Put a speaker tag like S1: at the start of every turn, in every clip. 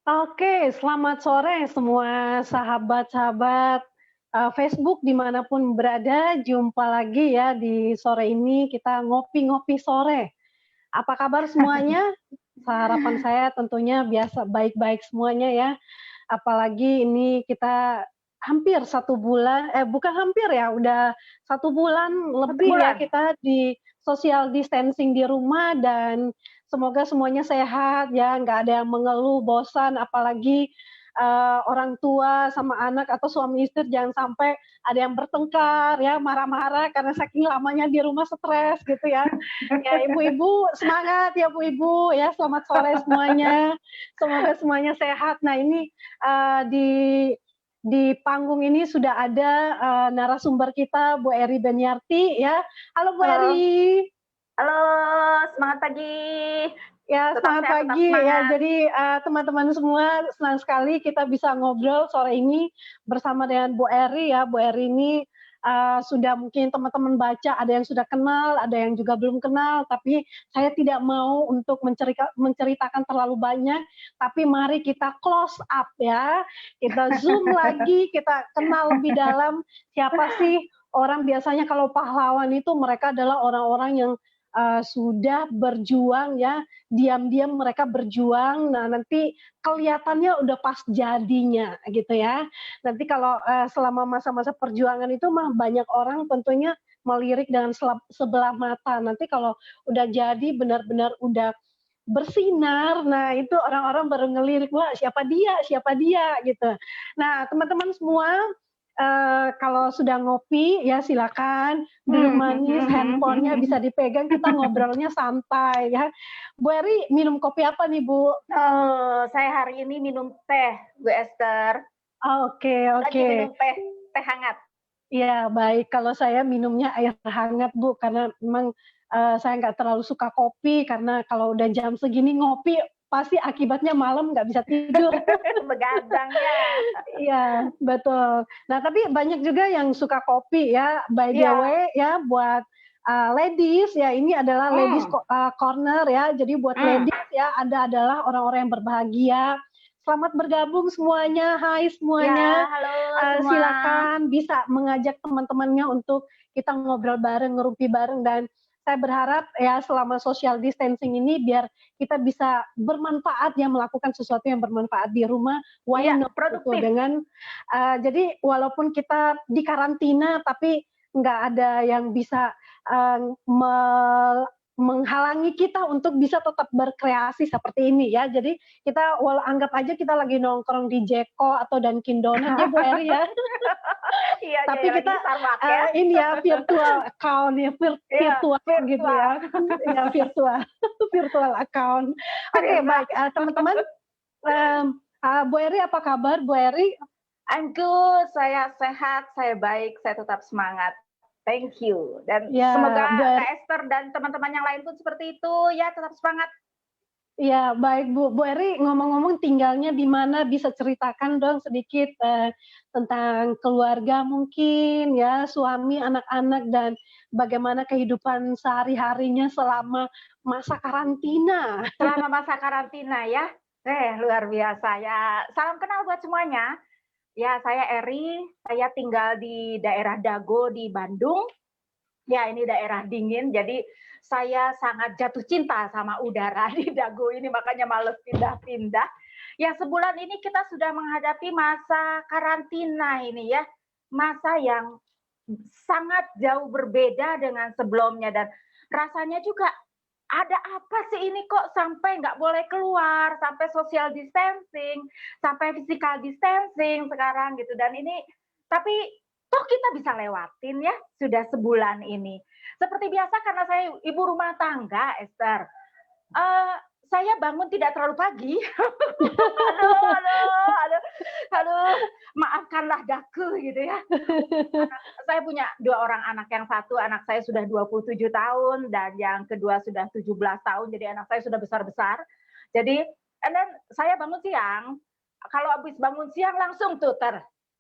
S1: Oke, selamat sore semua sahabat-sahabat, Facebook dimanapun berada, jumpa lagi ya di sore ini kita ngopi-ngopi sore. Apa kabar semuanya? Harapan saya tentunya biasa baik-baik semuanya ya, apalagi ini kita hampir 1 bulan bukan hampir ya, udah 1 bulan
S2: Satu
S1: lebih ya
S2: bulan?
S1: kita di social distancing di rumah dan semoga semuanya sehat ya, nggak ada yang mengeluh, bosan, apalagi, orang tua sama anak atau suami istri jangan sampai ada yang bertengkar ya, marah-marah karena saking lamanya di rumah stres gitu ya. Ya ibu-ibu semangat ya Bu Ibu ya, selamat sore semuanya, semoga semuanya sehat. Nah ini, di panggung ini sudah ada, narasumber kita Bu Eri Beniarti ya. Halo Bu
S2: Halo.
S1: Eri.
S2: Halo, semangat pagi.
S1: Ya
S2: Tetap
S1: semangat
S2: sehat, tetap
S1: pagi ya.
S2: semangat.
S1: Jadi, teman-teman semua senang sekali kita bisa ngobrol sore ini bersama dengan Bu Eri ya. Bu Eri ini, sudah mungkin teman-teman baca ada yang sudah kenal, ada yang juga belum kenal, tapi saya tidak mau untuk menceritakan terlalu banyak, tapi mari kita close up ya, kita zoom lagi, kita kenal lebih dalam siapa sih orang biasanya kalau pahlawan itu mereka adalah orang-orang yang, sudah berjuang ya, diam-diam mereka berjuang, nah nanti kelihatannya udah pas jadinya gitu ya. Nanti kalau, selama masa-masa perjuangan itu mah banyak orang tentunya melirik dengan sebelah mata, nanti kalau udah jadi benar-benar udah bersinar, nah itu orang-orang baru ngelirik, "Wah siapa dia?" Gitu. Nah teman-teman semua, kalau sudah ngopi ya silakan duduk manis, handphone-nya bisa dipegang, kita ngobrolnya santai ya. Bu Eri minum kopi apa nih, Bu?
S2: Oh, saya hari ini minum teh, Bu Esther.
S1: Oke
S2: Lagi
S1: oke.
S2: minum teh, teh hangat.
S1: Iya baik, kalau saya minumnya air hangat, Bu, karena memang, saya nggak terlalu suka kopi karena kalau udah jam segini ngopi pasti akibatnya malam nggak bisa tidur.
S2: Begadang ya.
S1: Iya, betul. Nah, tapi banyak juga yang suka kopi ya, by the
S2: Iya.
S1: way ya buat, ladies ya, ini adalah ladies
S2: Hmm.
S1: corner ya. Jadi buat
S2: Hmm.
S1: ladies ya, Anda adalah orang-orang yang berbahagia. Selamat bergabung semuanya, hai
S2: Ya,
S1: semuanya,
S2: halo semua.
S1: silakan bisa mengajak teman-temannya untuk kita ngobrol bareng, ngerumpi bareng dan saya berharap ya selama social distancing ini biar kita bisa bermanfaat ya, melakukan sesuatu yang bermanfaat di rumah, why
S2: Iya,
S1: not gitu
S2: produktif.
S1: dengan jadi walaupun kita di karantina tapi nggak ada yang bisa, eee, me menghalangi kita untuk bisa tetap berkreasi seperti ini ya. Jadi kita anggap aja kita lagi nongkrong di Jeko atau Dunkin Donut ya Bu Eri ya.
S2: Iya,
S1: Tapi
S2: kayak lagi
S1: kita,
S2: Starbucks ya.
S1: ini ya virtual account ya,
S2: Iya,
S1: virtual gitu
S2: virtual.
S1: ya. Ya virtual, virtual account. Oke
S2: Virtual.
S1: baik, teman-teman, mmm, Bu Eri apa kabar Bu Eri?
S2: I'm good, saya sehat, saya baik, saya tetap semangat. Thank you. Dan semoga
S1: Ya, Bu
S2: Kak
S1: Eri
S2: Esther dan teman-teman yang lain pun seperti itu, ya tetap semangat.
S1: ya baik Bu. Bu Eri ngomong-ngomong tinggalnya di mana, bisa ceritakan dong sedikit, tentang keluarga mungkin ya, suami, anak-anak, dan bagaimana kehidupan sehari-harinya selama masa karantina?
S2: Selama masa karantina ya, luar biasa ya. Salam kenal buat semuanya. Ya, saya Eri, saya tinggal di daerah Dago di Bandung. Ya, ini daerah dingin, jadi saya sangat jatuh cinta sama udara di Dago ini, makanya males pindah-pindah. Ya, sebulan ini kita sudah menghadapi masa karantina ini ya, masa yang sangat jauh berbeda dengan sebelumnya dan rasanya juga ada apa sih ini kok sampai nggak boleh keluar, sampai social distancing, sampai physical distancing sekarang gitu. Dan ini tapi toh kita bisa lewatin ya, sudah sebulan ini. Seperti biasa karena saya ibu rumah tangga, Esther, eee, saya bangun tidak terlalu pagi. Aduh aduh aduh aduh, maafkanlah daku gitu ya. Saya punya 2 orang anak, yang satu anak saya sudah 27 tahun dan yang kedua sudah 17 tahun, jadi anak saya sudah besar-besar. Jadi and then saya bangun siang, kalau habis bangun siang langsung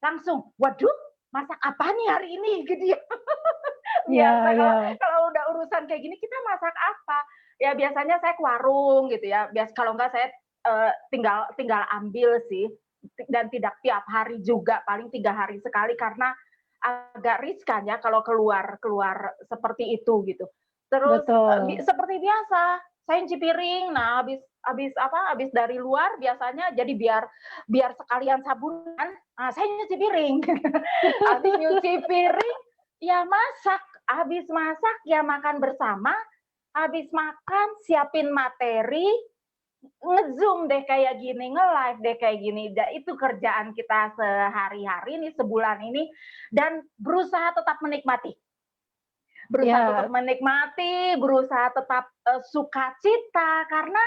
S2: langsung, "Waduh, masak apa nih hari ini?" Gitu ya. Biasa
S1: Ya
S2: kalau
S1: ya.
S2: kalau udah urusan kayak gini kita masak apa? Ya biasanya saya ke warung gitu ya, kalau enggak saya tinggal tinggal ambil sih, dan tidak tiap hari juga, paling 3 hari sekali karena agak riskan ya kalau keluar keluar seperti itu gitu. Terus,
S1: Betul.
S2: seperti biasa, saya nyuci piring, nah habis apa, habis dari luar biasanya jadi biar biar sekalian sabunan, nah saya nyuci piring. Habis nyuci piring, ya masak, habis masak ya makan bersama, habis makan siapin materi, nge-Zoom deh kayak gini, nge-live deh kayak gini. Itu kerjaan kita sehari-hari nih, sebulan ini, dan berusaha tetap menikmati. Berusaha tetap
S1: Ya,
S2: menikmati, berusaha tetap, sukacita, karena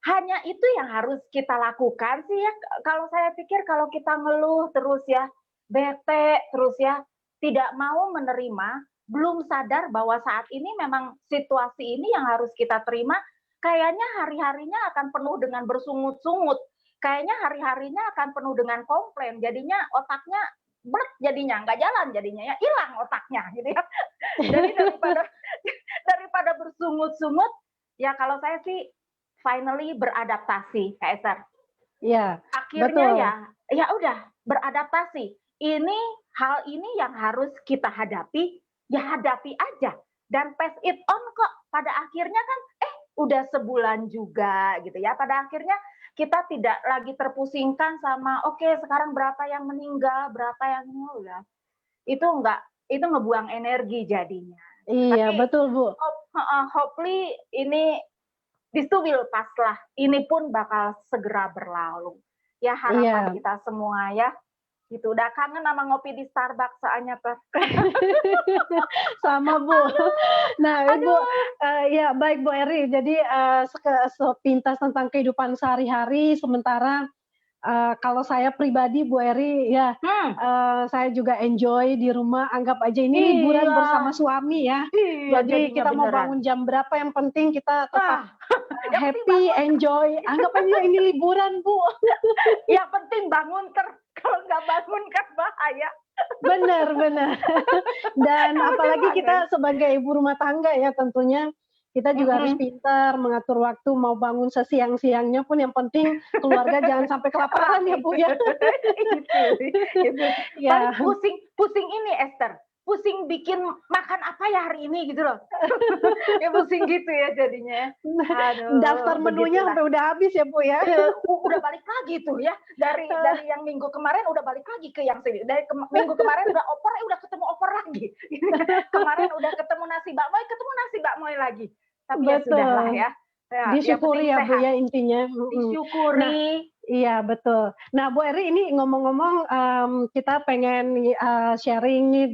S2: hanya itu yang harus kita lakukan sih ya. Kalau saya pikir kalau kita ngeluh terus ya, bete terus ya, tidak mau menerima, belum sadar bahwa saat ini memang situasi ini yang harus kita terima, kayaknya hari-harinya akan penuh dengan bersungut-sungut, kayaknya hari-harinya akan penuh dengan komplain, jadinya otaknya blek jadinya, nggak jalan jadinya ya, hilang otaknya gitu ya. Jadi daripada daripada bersungut-sungut, ya kalau saya sih finally beradaptasi, Kak Ester.
S1: ya,
S2: Akhirnya ya,
S1: betul.
S2: ya udah beradaptasi. Ini hal ini yang harus kita hadapi, ya hadapi aja. Dan pass it on kok. Pada akhirnya kan, udah sebulan juga gitu ya. Pada akhirnya kita tidak lagi terpusingkan sama, oke sekarang berapa yang meninggal, berapa yang udah. Itu enggak, itu ngebuang energi jadinya. Gitu.
S1: Iya,
S2: Tapi
S1: betul, Bu.
S2: hopefully ini this too will pass lah. Ini pun bakal segera berlalu. Ya harapan
S1: Iya.
S2: kita semua ya. Gitu. Udah kangen sama ngopi di Starbucks soalnya tuh.
S1: Sama, Bu. Nah, Ibu,
S2: Aduh.
S1: ya baik Bu Eri, jadi, sepintas tentang kehidupan sehari-hari, sementara, kalau saya pribadi Bu Eri, ya,
S2: Hmm.
S1: saya juga enjoy di rumah, anggap aja ini liburan
S2: Iya.
S1: bersama suami ya.
S2: Iya
S1: Jadi
S2: jadinya
S1: kita mau
S2: beneran.
S1: bangun jam berapa, yang penting kita tetap,
S2: Ah, yang penting
S1: happy,
S2: bangun.
S1: enjoy, anggap aja ini liburan, Bu.
S2: Yang penting bangun kalau nggak bangun kan bahaya.
S1: Benar benar. Dan
S2: Yang penting
S1: apalagi
S2: bangun.
S1: kita sebagai ibu rumah tangga ya, tentunya kita juga harus
S2: Mm-mm.
S1: pintar mengatur waktu, mau bangun sesiang-siangnya pun yang penting keluarga jangan sampai kelaparan ya, Bu, ya.
S2: itu. Paling
S1: Ya,
S2: pusing pusing ini Esther, pusing bikin makan apa ya hari ini gitu loh. Ya pusing gitu ya jadinya.
S1: daftar
S2: Aduh,
S1: menunya
S2: begitulah.
S1: sampai udah habis ya, Bu, ya.
S2: Udah balik lagi tuh ya, dari yang minggu kemarin udah balik lagi ke yang sini, minggu kemarin udah opor, udah ketemu opor lagi. Kemarin udah ketemu nasi bakmoy lagi. Tapi ya sudahlah
S1: Betul.
S2: ya. Ya, yang penting
S1: Disyukuri ya, Bu,
S2: sehat,
S1: ya, intinya, mhm. Nah,
S2: disyukuri.
S1: iya betul. Nah, Bu Eri, ini ngomong-ngomong, kita pengen, sharing nih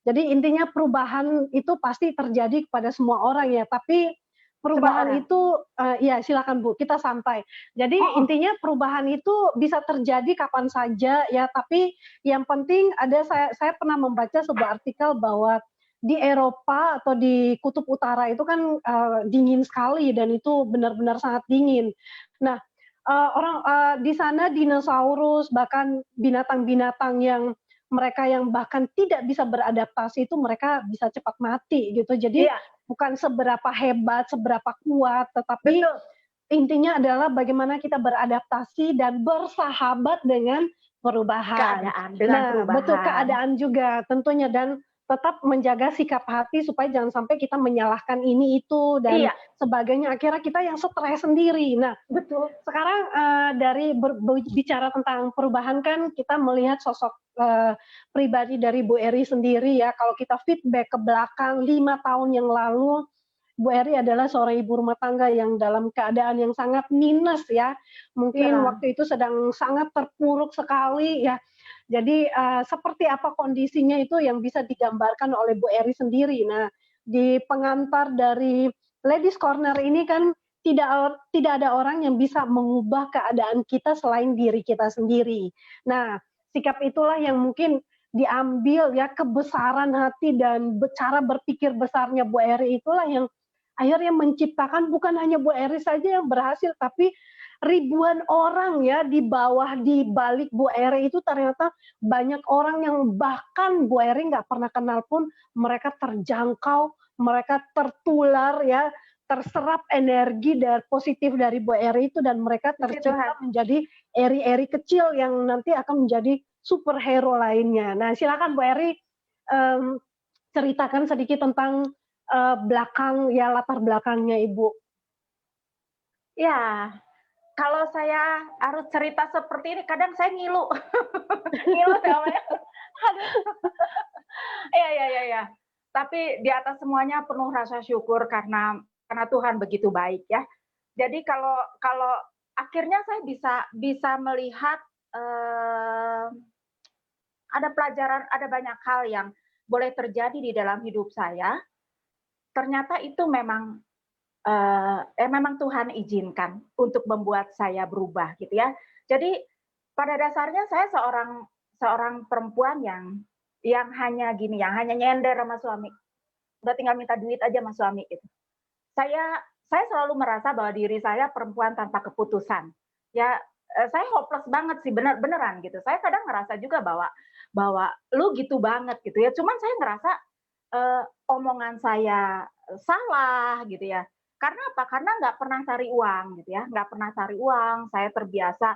S1: jadi intinya perubahan itu pasti terjadi kepada semua orang ya, tapi
S2: Semua
S1: perubahan
S2: orang.
S1: itu, iya silakan Bu, kita santai. Jadi
S2: Oh,
S1: intinya perubahan itu bisa terjadi kapan saja ya, tapi yang penting saya pernah membaca sebuah artikel bahwa di Eropa atau di kutub utara itu kan, dingin sekali dan itu benar-benar sangat dingin. Nah, di sana dinosaurus, bahkan binatang-binatang mereka yang bahkan tidak bisa beradaptasi itu mereka bisa cepat mati gitu. Jadi
S2: iya,
S1: bukan seberapa hebat, seberapa kuat, tetapi
S2: betul.
S1: intinya adalah bagaimana kita beradaptasi dan bersahabat dengan perubahan.
S2: Keadaan dengan
S1: Nah, betul
S2: perubahan.
S1: keadaan juga tentunya dan tetap menjaga sikap hati supaya jangan sampai kita menyalahkan ini itu dan
S2: Iya,
S1: sebagainya, akhirnya kita yang stres sendiri. Nah,
S2: betul.
S1: sekarang, dari bicara tentang perubahan kan kita melihat sosok, pribadi dari Bu Eri sendiri ya, kalau kita feedback ke belakang 5 tahun yang lalu, Bu Eri adalah seorang ibu rumah tangga yang dalam keadaan yang sangat minus ya, mungkin
S2: Iya,
S1: waktu itu sedang sangat terpuruk sekali ya. Jadi, seperti apa kondisinya itu yang bisa digambarkan oleh Bu Eri sendiri. Nah, di pengantar dari Ladies Corner ini kan tidak ada orang yang bisa mengubah keadaan kita selain diri kita sendiri. Nah, sikap itulah yang mungkin diambil ya, kebesaran hati dan cara berpikir besarnya Bu Eri itulah yang akhirnya menciptakan bukan hanya Bu Eri saja yang berhasil, tapi ribuan orang ya di balik Bu Eri itu ternyata banyak orang yang bahkan Bu Eri nggak pernah kenal pun mereka terjangkau, mereka tertular ya terserap energi dari positif dari Bu Eri itu dan mereka
S2: Puji Tuhan.
S1: tercipta menjadi eri-eri kecil yang nanti akan menjadi superhero lainnya. Nah, silakan Bu Eri ceritakan sedikit tentang latar belakangnya Ibu.
S2: Ya, kalau saya harus cerita seperti ini, kadang saya ngilu, ngilu namanya. Aduh. Ya. Tapi di atas semuanya penuh rasa syukur karena Tuhan begitu baik ya. Jadi kalau kalau akhirnya saya bisa melihat ada pelajaran, ada banyak hal yang boleh terjadi di dalam hidup saya. Ternyata itu memang memang Tuhan izinkan untuk membuat saya berubah gitu ya. Jadi pada dasarnya saya seorang perempuan yang hanya gini, yang hanya nyender sama suami. Udah tinggal minta duit aja sama suami gitu. Saya selalu merasa bahwa diri saya perempuan tanpa keputusan. Ya, saya hopeless banget sih, beneran gitu. Saya kadang ngerasa juga bahwa lu gitu banget gitu ya. Cuman saya ngerasa omongan saya salah gitu ya. Karena apa? Karena nggak pernah cari uang gitu ya, nggak pernah cari uang. Saya terbiasa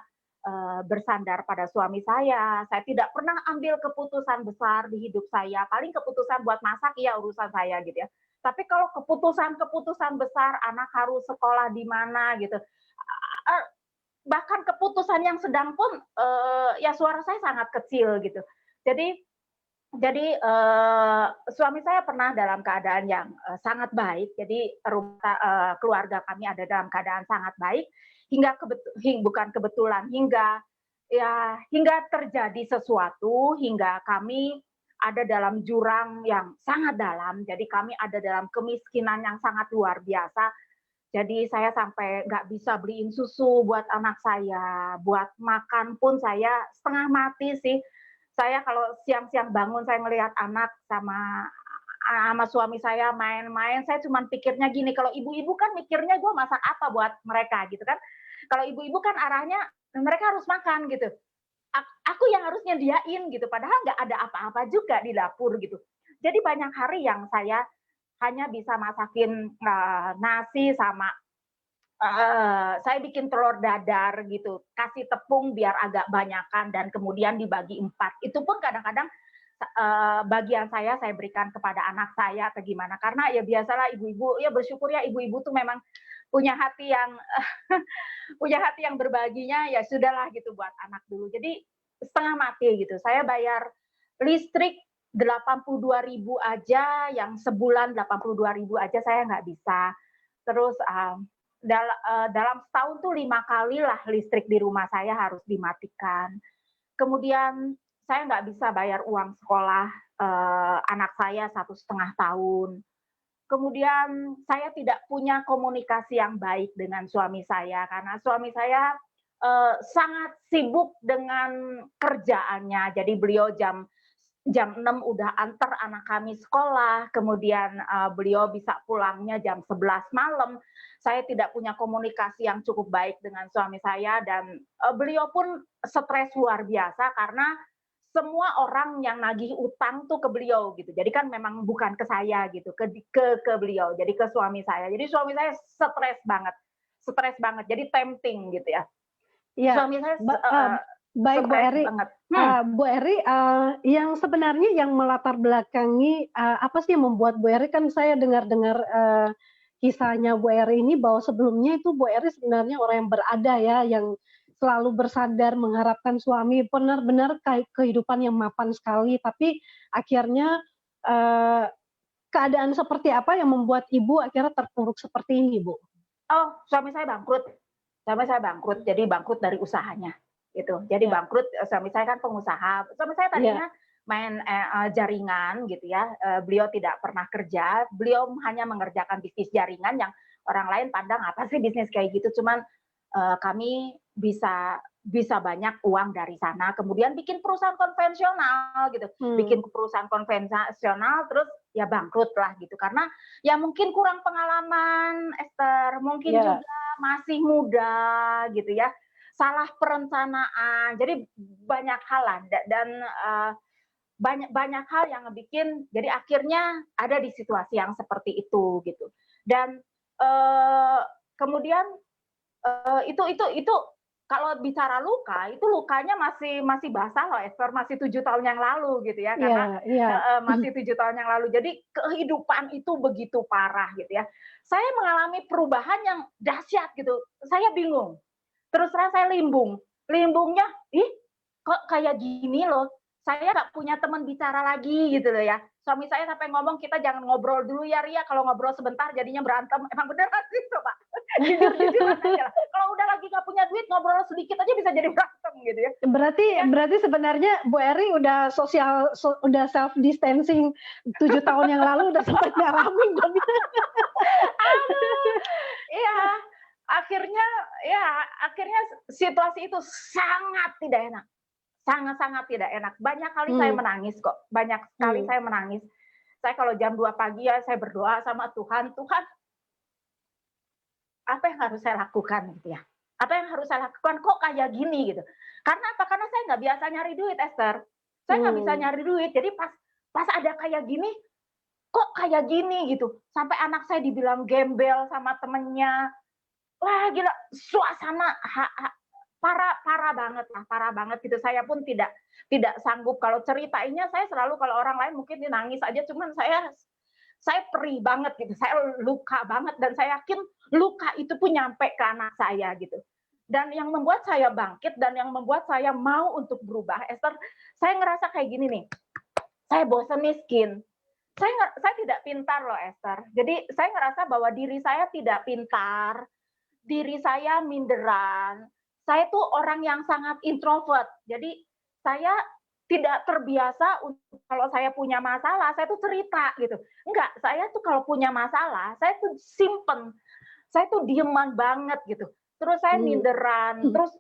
S2: bersandar pada suami saya. Saya tidak pernah ambil keputusan besar di hidup saya. Paling keputusan buat masak ya urusan saya gitu ya. Tapi kalau keputusan besar, anak harus sekolah di mana gitu, bahkan keputusan yang sedang pun ya suara saya sangat kecil gitu. Jadi suami saya pernah dalam keadaan yang sangat baik. Jadi keluarga kami ada dalam keadaan sangat baik bukan kebetulan hingga terjadi sesuatu hingga kami ada dalam jurang yang sangat dalam. Jadi kami ada dalam kemiskinan yang sangat luar biasa. Jadi saya sampai nggak bisa beliin susu buat anak saya, buat makan pun saya setengah mati sih. Saya kalau siang-siang bangun saya ngelihat anak sama suami saya main-main, saya cuma pikirnya gini, kalau ibu-ibu kan mikirnya gue masak apa buat mereka gitu kan. Kalau ibu-ibu kan arahnya mereka harus makan gitu. Aku yang harus nyediain gitu, padahal nggak ada apa-apa juga di dapur gitu. Jadi banyak hari yang saya hanya bisa masakin nasi sama saya bikin telur dadar gitu, kasih tepung biar agak banyakan dan kemudian dibagi 4. Itu pun kadang-kadang bagian saya berikan kepada anak saya atau gimana. Karena ya biasalah ibu-ibu, ya bersyukur ya ibu-ibu tuh memang punya hati yang punya hati yang berbaginya, ya sudahlah gitu buat anak dulu. Jadi setengah mati gitu. Saya bayar listrik 82.000 aja, yang sebulan 82.000 aja saya nggak bisa. Terus dalam setahun tuh 5 kali lah listrik di rumah saya harus dimatikan. Kemudian saya nggak bisa bayar uang sekolah anak saya 1,5 tahun. Kemudian saya tidak punya komunikasi yang baik dengan suami saya karena suami saya sangat sibuk dengan kerjaannya. Jadi beliau jam 6 udah antar anak kami sekolah, kemudian beliau bisa pulangnya jam 11 malam. Saya tidak punya komunikasi yang cukup baik dengan suami saya dan beliau pun stres luar biasa karena semua orang yang nagih utang tuh ke beliau gitu. Jadi kan memang bukan ke saya gitu, ke beliau. Jadi ke suami saya. Jadi suami saya stres banget. Stres banget. Jadi tempting gitu ya.
S1: Iya.
S2: Suami saya
S1: baik Bu Eri. Bu Eri, yang sebenarnya yang melatar belakangi apa sih yang membuat Bu Eri, kan saya dengar-dengar kisahnya Bu Eri ini bahwa sebelumnya itu Bu Eri sebenarnya orang yang berada ya, yang selalu bersandar mengharapkan suami, benar-benar kehidupan yang mapan sekali, tapi akhirnya keadaan seperti apa yang membuat Ibu akhirnya terpuruk seperti ini, Bu?
S2: Oh, suami saya bangkrut. Suami saya bangkrut, jadi bangkrut dari usahanya gitu. Jadi bangkrut, suami saya kan pengusaha. Suami saya tadinya main jaringan gitu ya. Beliau tidak pernah kerja, beliau hanya mengerjakan bisnis jaringan yang orang lain pandang apa sih bisnis kayak gitu. Cuman kami bisa banyak uang dari sana. Kemudian bikin perusahaan konvensional gitu. Bikin perusahaan konvensional terus ya bangkrut lah gitu. Karena ya mungkin kurang pengalaman, Esther, mungkin juga masih muda gitu ya. Salah perencanaan. Jadi banyak hal lah dan banyak hal yang bikin jadi akhirnya ada di situasi yang seperti itu gitu. Dan eee, kemudian, itu kalau bicara luka, itu lukanya masih basah loh Ester, masih 7 tahun yang lalu gitu ya,
S1: Iya
S2: karena
S1: iya.
S2: masih 7 tahun yang lalu. Jadi kehidupan itu begitu parah gitu ya. Saya mengalami perubahan yang dahsyat gitu, saya bingung. Terus terang saya limbung. Limbungnya, "Ih, kok kayak gini loh, saya nggak punya teman bicara lagi," gitu loh ya. Suami saya sampai ngomong, "Kita jangan ngobrol dulu ya, Ria, kalau ngobrol sebentar jadinya berantem." Emang beneran sih, coba. Jujur-jujuran aja lah. Kalau udah lagi nggak punya duit, ngobrol sedikit aja bisa jadi berantem gitu ya.
S1: Berarti
S2: Ya,
S1: berarti sebenarnya Bu Eri udah udah self distancing 7 tahun yang lalu udah sempat ngalamin dong ya?
S2: aduh, iya, akhirnya ya, akhirnya situasi itu sangat tidak enak. Sangat-sangat tidak enak. Banyak kali saya
S1: Mmm,
S2: menangis kok, banyak sekali
S1: mmm,
S2: saya menangis. Saya kalau jam 2 pagi ya saya berdoa sama Tuhan, "Tuhan, apa yang harus saya lakukan?" Gitu ya. "Apa yang harus saya lakukan? Kok kayak gini?" Gitu. Karena apa? Karena saya nggak biasa nyari duit, Esther. Saya nggak bisa
S1: mmm,
S2: nyari duit. Jadi pas pas ada kayak gini, "Kok kayak gini?" Gitu. Sampai anak saya dibilang gembel sama temennya. Wah, gila, suasana parah parah banget lah, parah banget gitu. Saya pun tidak tidak sanggup kalau ceritainnya, saya selalu kalau orang lain mungkin dia nangis aja, cuman saya perih banget gitu, saya luka banget dan saya yakin luka itu pun nyampe ke anak saya gitu. Dan yang membuat saya bangkit dan yang membuat saya mau untuk berubah, Esther, saya ngerasa kayak gini nih, saya bosan miskin. Saya tidak pintar loh, Esther. Jadi saya ngerasa bahwa diri saya tidak pintar, diri saya minderan. Saya tuh orang yang sangat introvert. Jadi saya tidak terbiasa untuk kalau saya punya masalah, saya tuh cerita gitu. Enggak, saya tuh kalau punya masalah, saya tuh simpen. Saya tuh dieman banget gitu. Terus saya
S1: mmm.
S2: minderan, terus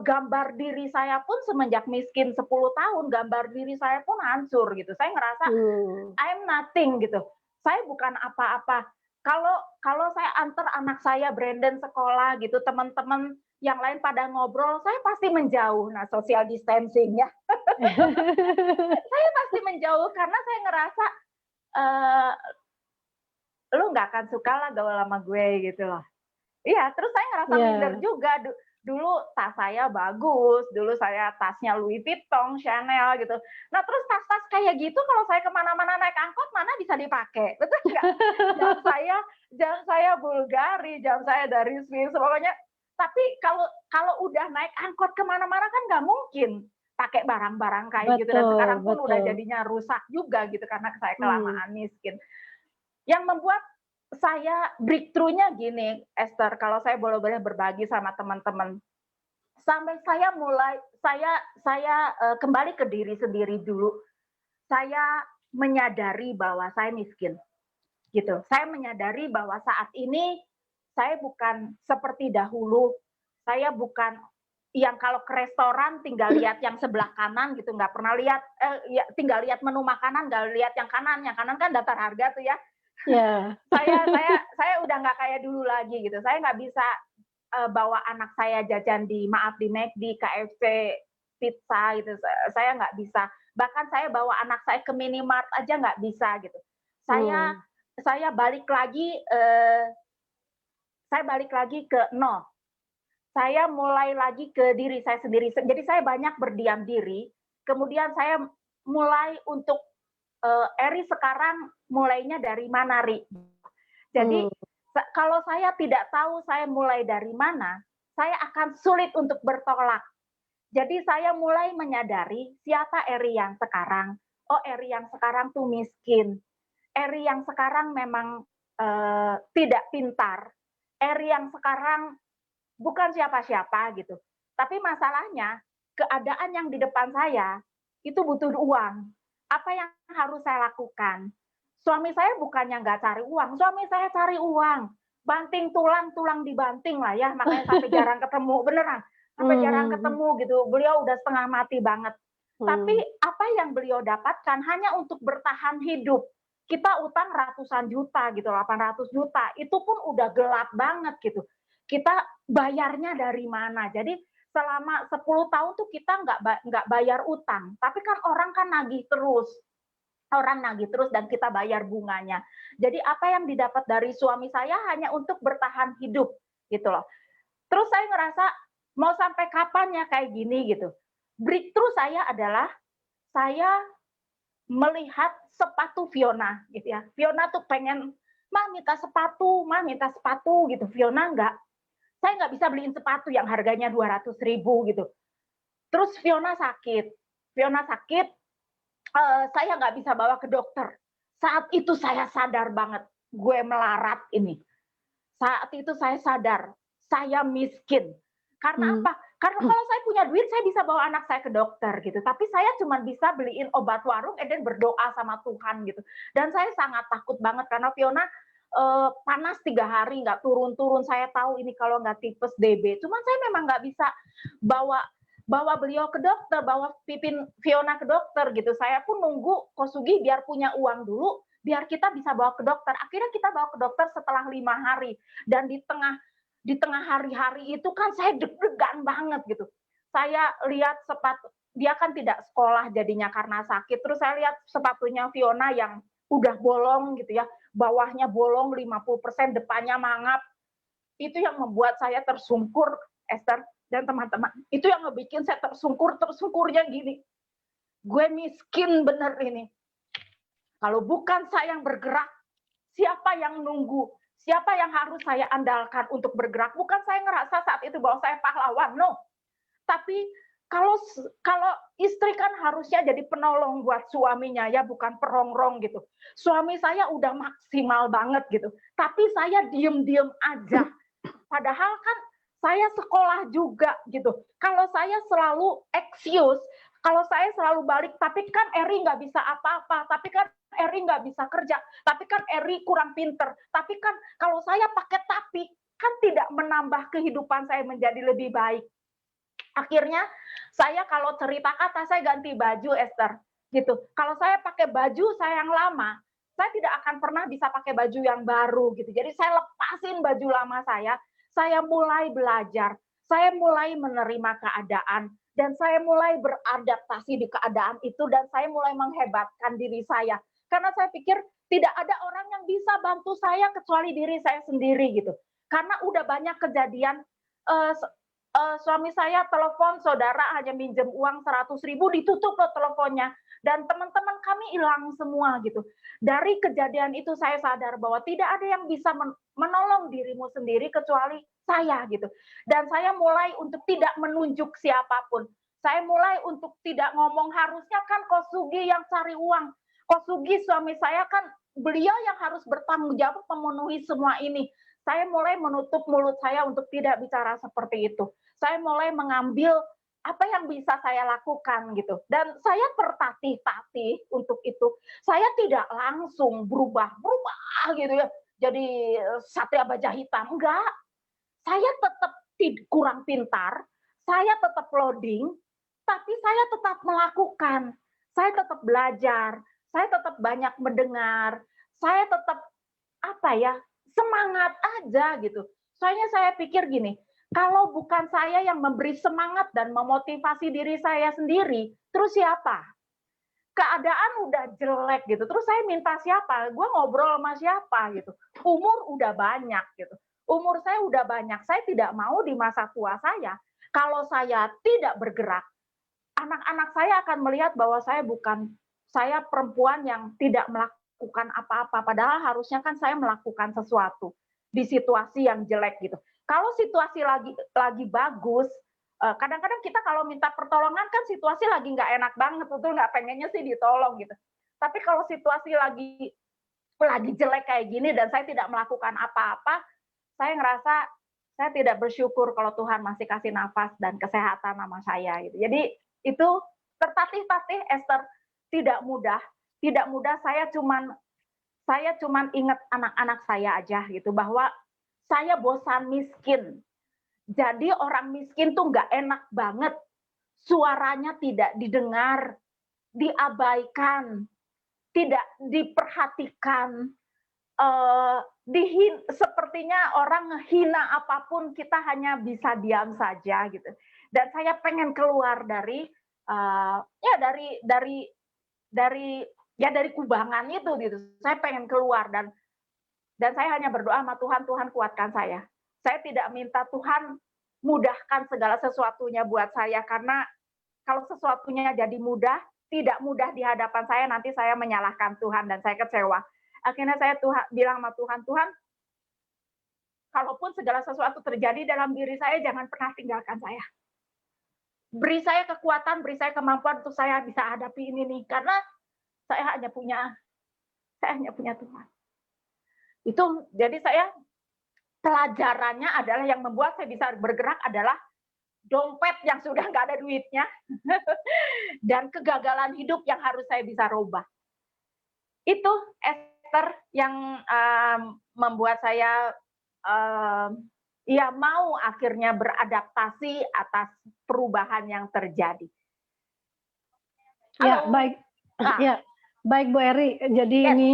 S2: gambar diri saya pun semenjak miskin 10 tahun, gambar diri saya pun hancur gitu. Saya ngerasa
S1: Mmm.
S2: I'm nothing gitu. Saya bukan apa-apa. Kalau kalau saya antar anak saya Brandon sekolah gitu, teman-teman yang lain pada ngobrol, saya pasti menjauh. Nah, social distancing ya. Saya pasti menjauh karena saya ngerasa, eee, "Lu nggak akan suka lah gaul sama gue," gitu loh. Iya, terus saya ngerasa minder
S1: Iya,
S2: juga. Dulu tas saya bagus, dulu saya tasnya Louis Vuitton, Chanel gitu. Nah, terus tas-tas kayak gitu kalau saya kemana-mana naik angkot mana bisa dipakai, betul nggak? Jam saya jam saya Bulgari, jam saya dari Swiss, pokoknya tapi kalau kalau udah naik angkot kemana-mana kan nggak mungkin pakai barang-barang kayak gitu dan
S1: betul
S2: sekarang pun udah
S1: betul.
S2: jadinya rusak juga gitu karena saya
S1: Mmm,
S2: kelamaan miskin. Yang membuat saya breakthrough-nya gini, Esther, kalau saya boleh-boleh berbagi sama teman-teman. Sampai saya kembali ke diri sendiri dulu. Saya menyadari bahwa saya miskin, gitu. Saya menyadari bahwa saat ini saya bukan seperti dahulu. Saya bukan yang kalau ke restoran tinggal lihat yang sebelah kanan gitu, nggak pernah lihat, ya tinggal lihat menu makanan, nggak lihat yang kanan kan daftar harga tuh ya.
S1: iya.
S2: Saya udah nggak kayak dulu lagi gitu. Saya nggak bisa bawa anak saya jajan di maaf di McD, KFC, pizza gitu. Saya nggak bisa. Bahkan saya bawa anak saya ke minimart aja nggak bisa gitu. Saya
S1: Mmm,
S2: saya balik lagi saya balik lagi ke nol. Saya mulai lagi ke diri saya sendiri. Jadi saya banyak berdiam diri. Kemudian saya mulai untuk Eri sekarang mulainya dari mana, Ri? Jadi
S1: mmm,
S2: kalau saya tidak tahu saya mulai dari mana, saya akan sulit untuk bertolak. Jadi saya mulai menyadari siapa Eri yang sekarang. Oh, Eri yang sekarang tuh miskin. Eri yang sekarang memang tidak pintar. Eri yang sekarang bukan siapa-siapa gitu. Tapi masalahnya keadaan yang di depan saya itu butuh uang. Apa yang harus saya lakukan? Suami saya bukannya nggak cari uang, suami saya cari uang. Banting tulang, tulang dibanting lah ya, makanya sampai jarang ketemu, beneran. Sampai jarang
S1: mhm mhm,
S2: ketemu gitu, beliau udah setengah mati banget. Tapi
S1: mmm,
S2: apa yang beliau dapatkan hanya untuk bertahan hidup. Kita utang ratusan juta gitu, 800 juta, itu pun udah gelap banget gitu. Kita bayarnya dari mana? Jadi selama 10 tahun tuh kita nggak bayar utang, tapi kan orang kan nagih terus. orang nagih terus dan kita bayar bunganya. Jadi apa yang didapat dari suami saya hanya untuk bertahan hidup gitu loh. Terus saya ngerasa mau sampai kapan ya kayak gini gitu. Breakthrough saya adalah saya melihat sepatu Fiona gitu ya. Fiona tuh pengen, "Mah minta sepatu, Mah minta sepatu," gitu. Fiona enggak. Saya nggak bisa beliin sepatu yang harganya 200.000 gitu. Terus Fiona sakit. Fiona sakit, saya nggak bisa bawa ke dokter. Saat itu saya sadar banget, gue melarat ini. Saat itu saya sadar, saya miskin. Karena apa? Karena kalau saya punya duit, saya bisa bawa anak saya ke dokter gitu. Tapi saya cuma bisa beliin obat warung, dan berdoa sama Tuhan gitu. Dan saya sangat takut banget karena Fiona panas 3 hari nggak turun-turun. Saya tahu ini kalau nggak tipes DB. Cuman saya memang nggak bisa bawa bawa beliau ke dokter, bawa Pipin Fiona ke dokter gitu. Saya pun nunggu Kosugi biar punya uang dulu, biar kita bisa bawa ke dokter. Akhirnya kita bawa ke dokter setelah 5 hari. Dan di tengah hari-hari itu kan saya deg-degan banget gitu. Saya lihat sepatu, dia kan tidak sekolah jadinya karena sakit. Terus saya lihat sepatunya Fiona yang udah bolong gitu ya, bawahnya bolong 50%, depannya mangap. Itu yang membuat saya tersungkur, Esther dan teman-teman. Itu yang ngebikin saya tersungkurnya gini. Gue miskin bener ini. Kalau bukan saya yang bergerak, siapa yang nunggu? Siapa yang harus saya andalkan untuk bergerak? Bukan saya ngerasa saat itu bahwa saya pahlawan, no. Tapi kalau istri kan harusnya jadi penolong buat suaminya ya, bukan perongrong gitu. Suami saya udah maksimal banget gitu, tapi saya diem-diem aja. Padahal kan saya sekolah juga gitu. Kalau saya selalu excuse, kalau saya selalu balik, tapi kan Eri nggak bisa apa-apa, tapi kan Eri nggak bisa kerja, tapi kan Eri kurang pinter, tapi kan kalau saya pakai tapi, kan tidak menambah kehidupan saya menjadi lebih baik. Akhirnya saya kalau cerita kata, saya ganti baju, Esther. Gitu. Kalau saya pakai baju saya yang lama, saya tidak akan pernah bisa pakai baju yang baru gitu. Jadi saya lepasin baju lama saya mulai belajar, saya mulai menerima keadaan, dan saya mulai beradaptasi di keadaan itu, dan saya mulai menghebatkan diri saya. Karena saya pikir tidak ada orang yang bisa bantu saya kecuali diri saya sendiri gitu. Karena udah banyak kejadian, suami saya telepon, saudara hanya minjem uang 100.000, ditutup loh teleponnya. Dan teman-teman kami hilang semua gitu. Dari kejadian itu saya sadar bahwa tidak ada yang bisa menolong dirimu sendiri kecuali saya gitu. Dan saya mulai untuk tidak menunjuk siapapun. Saya mulai untuk tidak ngomong, harusnya kan Kosugi yang cari uang. Kosugi suami saya kan, beliau yang harus bertanggung jawab memenuhi semua ini. Saya mulai menutup mulut saya untuk tidak bicara seperti itu. Saya mulai mengambil apa yang bisa saya lakukan gitu. Dan saya tertatih-tatih untuk itu. Saya tidak langsung berubah gitu ya. Jadi Satria Baja Hitam, enggak. Saya tetap kurang pintar, saya tetap loading, tapi saya tetap melakukan. Saya tetap belajar, saya tetap banyak mendengar, saya tetap semangat aja gitu. Soalnya saya pikir gini, kalau bukan saya yang memberi semangat dan memotivasi diri saya sendiri, terus siapa? Keadaan udah jelek gitu, terus saya minta siapa? Gue ngobrol sama siapa gitu? Umur udah banyak gitu. Umur saya udah banyak, saya tidak mau di masa tua saya, kalau saya tidak bergerak, anak-anak saya akan melihat bahwa saya perempuan yang tidak melakukan apa-apa, padahal harusnya kan saya melakukan sesuatu di situasi yang jelek gitu. Kalau situasi lagi bagus, kadang-kadang kita kalau minta pertolongan kan situasi lagi nggak enak banget, betul nggak, pengennya sih ditolong gitu. Tapi kalau situasi lagi jelek kayak gini dan saya tidak melakukan apa-apa, saya ngerasa saya tidak bersyukur kalau Tuhan masih kasih nafas dan kesehatan sama saya gitu. Jadi itu tertatih-tatih, Esther, tidak mudah. Saya cuman ingat anak-anak saya aja gitu, bahwa saya bosan miskin. Jadi orang miskin tuh nggak enak banget, suaranya tidak didengar, diabaikan, tidak diperhatikan, sepertinya orang hina apapun kita hanya bisa diam saja gitu. Dan saya pengen keluar dari ya dari kubangan itu gitu. Saya pengen keluar dan saya hanya berdoa sama Tuhan, Tuhan kuatkan saya. Saya tidak minta Tuhan mudahkan segala sesuatunya buat saya karena kalau sesuatunya jadi mudah, tidak mudah di hadapan saya, nanti saya menyalahkan Tuhan dan saya kecewa. Akhirnya saya bilang sama Tuhan, Tuhan, kalaupun segala sesuatu terjadi dalam diri saya, jangan pernah tinggalkan saya. Beri saya kekuatan, beri saya kemampuan untuk saya bisa hadapi ini nih, karena saya hanya punya Tuhan. Itu jadi saya pelajarannya adalah yang membuat saya bisa bergerak adalah dompet yang sudah nggak ada duitnya dan kegagalan hidup yang harus saya bisa rubah. Itu Esther yang membuat saya ya mau akhirnya beradaptasi atas perubahan yang terjadi.
S1: Ya, baik. Ya, baik Bu Eri. Jadi ini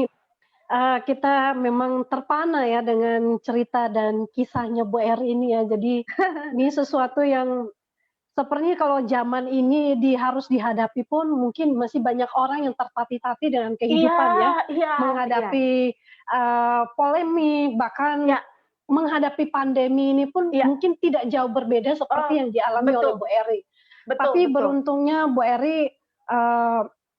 S1: kita memang terpana ya dengan cerita dan kisahnya Bu Eri ini ya. Jadi ini sesuatu yang sepertinya kalau zaman ini harus dihadapi pun mungkin masih banyak orang yang tertatih-tatih dengan kehidupan menghadapi polemik, bahkan menghadapi pandemi ini pun mungkin tidak jauh berbeda seperti yang dialami oleh Bu Eri. Tapi beruntungnya Bu Eri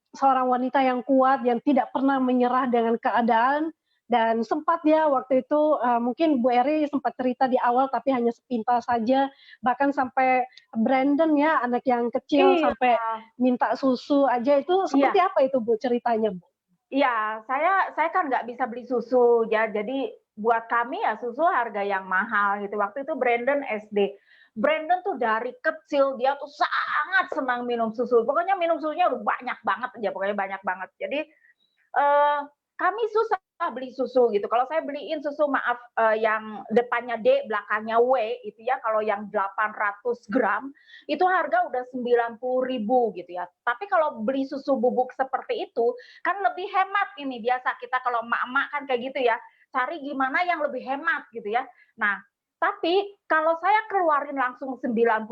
S1: seorang wanita yang kuat, yang tidak pernah menyerah dengan keadaan, dan sempat ya waktu itu mungkin Bu Eri sempat cerita di awal tapi hanya sepintas saja, bahkan sampai Brandon ya anak yang kecil sampai minta susu aja, itu seperti apa itu Bu ceritanya Bu?
S2: Iya, saya kan nggak bisa beli susu ya, jadi buat kami ya susu harga yang mahal gitu. Waktu itu Brandon SD. Brandon tuh dari kecil dia tuh sangat senang minum susu. Pokoknya minum susunya udah banyak banget aja, pokoknya banyak banget. Jadi kami susah beli susu gitu. Kalau saya beliin susu yang depannya D, belakangnya W itu ya, kalau yang 800 gram itu harga udah 90.000 gitu ya. Tapi kalau beli susu bubuk seperti itu kan lebih hemat ini. Biasa kita kalau emak-emak kan kayak gitu ya, cari gimana yang lebih hemat gitu ya. Nah, tapi kalau saya keluarin langsung 90.000,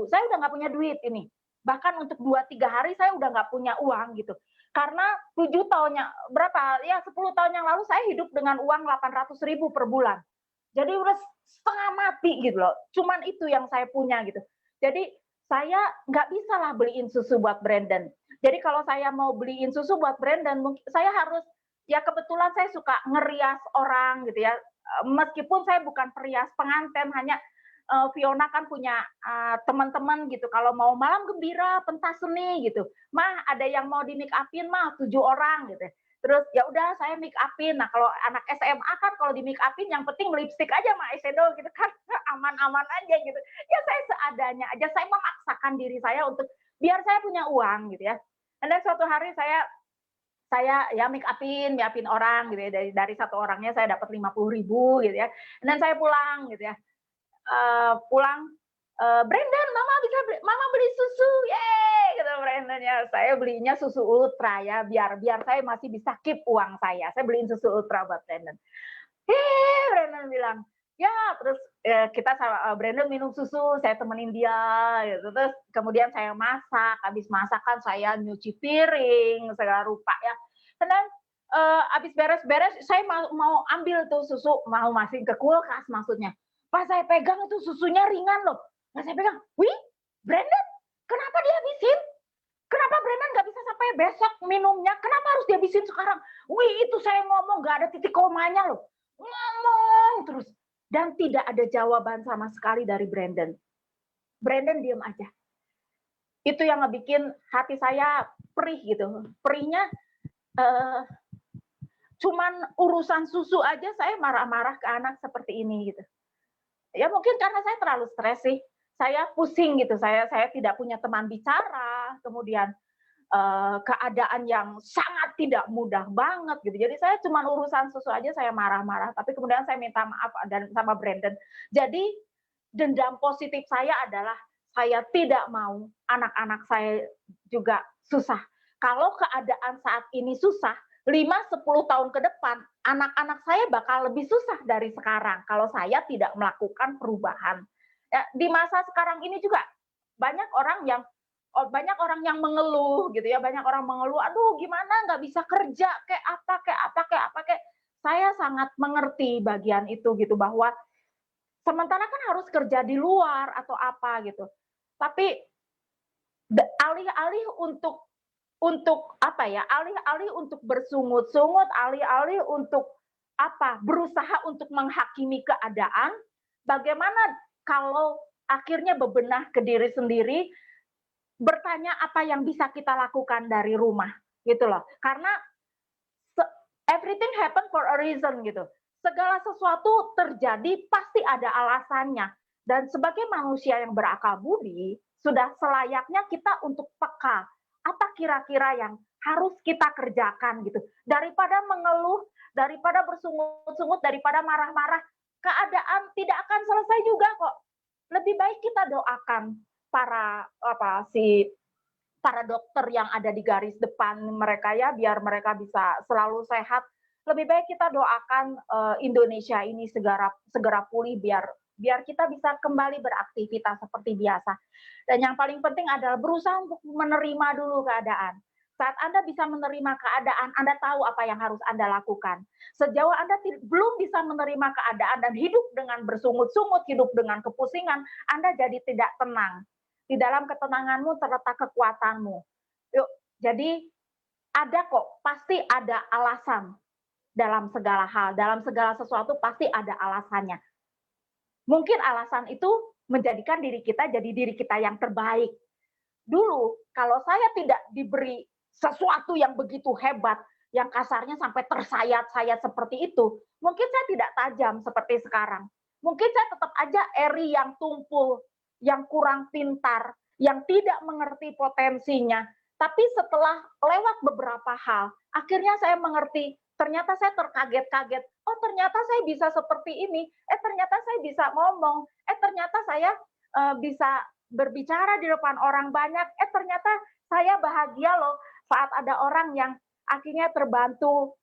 S2: saya udah nggak punya duit ini. Bahkan untuk 2-3 hari saya udah nggak punya uang gitu. Karena 7 tahunnya, berapa, ya 10 tahun yang lalu saya hidup dengan uang 800.000 per bulan. Jadi udah setengah mati gitu loh. Cuman itu yang saya punya gitu. Jadi saya nggak bisa lah beliin susu buat Brandon. Jadi kalau saya mau beliin susu buat Brandon, mungkin saya harus, ya kebetulan saya suka ngerias orang gitu ya. Meskipun saya bukan perias pengantin, hanya Fiona kan punya teman-teman gitu, kalau mau malam gembira, pentas seni gitu, mah ada yang mau di make upin mah 7 orang gitu. Terus ya udah saya make upin. Nah kalau anak SMA kan kalau di make upin yang penting lipstick aja sama eyeshadow gitu kan, aman-aman aja gitu. Ya saya seadanya aja, saya memaksakan diri saya untuk biar saya punya uang gitu ya. Dan suatu hari saya ya make upin orang gitu ya, dari satu orangnya saya dapat 50.000 gitu ya. Dan saya pulang gitu ya. Pulang, Brandon, mama beli susu, yeay, gitu Brandon ya. Saya belinya susu ultra ya, biar saya masih bisa keep uang saya. Saya beliin susu ultra buat Brandon. Brandon bilang, ya terus kita sama Brandon minum susu, saya temenin dia, gitu. Terus kemudian saya masak, habis masakan saya nyuci piring, segala rupa ya. Dan habis beres-beres, saya mau ambil tuh susu, mau masukin ke kulkas maksudnya. Pas saya pegang itu susunya ringan loh. Pas saya pegang, wih, Brandon, kenapa dihabisin? Kenapa Brandon nggak bisa sampai besok minumnya? Kenapa harus dihabisin sekarang? Wih, itu saya ngomong nggak ada titik komanya loh. Ngomong terus. Dan tidak ada jawaban sama sekali dari Brandon. Brandon diem aja. Itu yang ngebikin hati saya perih gitu. Perihnya cuman urusan susu aja saya marah-marah ke anak seperti ini gitu. Ya mungkin karena saya terlalu stres sih. Saya pusing gitu, saya tidak punya teman bicara, kemudian keadaan yang sangat tidak mudah banget gitu. Jadi saya cuma urusan susu aja saya marah-marah, tapi kemudian saya minta maaf dan sama Brandon. Jadi dendam positif saya adalah saya tidak mau anak-anak saya juga susah. Kalau keadaan saat ini susah, 5-10 tahun ke depan, anak-anak saya bakal lebih susah dari sekarang kalau saya tidak melakukan perubahan. Ya, di masa sekarang ini juga banyak orang yang banyak orang yang mengeluh gitu ya, banyak orang mengeluh, "Aduh gimana nggak bisa kerja, kayak apa kayak apa kayak apa kayak." Saya sangat mengerti bagian itu gitu, bahwa sementara kan harus kerja di luar atau apa gitu. Tapi alih-alih untuk apa ya, alih-alih untuk bersungut-sungut, alih-alih untuk apa, berusaha untuk menghakimi keadaan, bagaimana kalau akhirnya bebenah ke diri sendiri, bertanya apa yang bisa kita lakukan dari rumah, gitu loh. Karena everything happen for a reason gitu. Segala sesuatu terjadi pasti ada alasannya. Dan sebagai manusia yang berakal budi, sudah selayaknya kita untuk peka. Apa kira-kira yang harus kita kerjakan gitu. Daripada mengeluh, daripada bersungut-sungut, daripada marah-marah, keadaan tidak akan selesai juga kok. Lebih baik kita doakan para dokter yang ada di garis depan mereka ya, biar mereka bisa selalu sehat. Lebih baik kita doakan Indonesia ini segera pulih, biar kita bisa kembali beraktivitas seperti biasa. Dan yang paling penting adalah berusaha untuk menerima dulu keadaan. Saat Anda bisa menerima keadaan, Anda tahu apa yang harus Anda lakukan. Sejauh Anda belum bisa menerima keadaan dan hidup dengan bersungut-sungut, hidup dengan kepusingan, Anda jadi tidak tenang. Di dalam ketenanganmu terletak kekuatanmu. Yuk, jadi ada kok, pasti ada alasan dalam segala hal, dalam segala sesuatu pasti ada alasannya. Mungkin alasan itu menjadikan diri kita jadi diri kita yang terbaik. Dulu, kalau saya tidak diberi sesuatu yang begitu hebat, yang kasarnya sampai tersayat-sayat seperti itu, mungkin saya tidak tajam seperti sekarang. Mungkin saya tetap aja Eri yang tumpul, yang kurang pintar, yang tidak mengerti potensinya. Tapi setelah lewat beberapa hal, akhirnya saya mengerti, ternyata saya terkaget-kaget. Oh, ternyata saya bisa seperti ini. Ternyata saya bisa ngomong. Ternyata saya bisa berbicara di depan orang banyak. Ternyata saya bahagia loh saat ada orang yang akhirnya terbantu,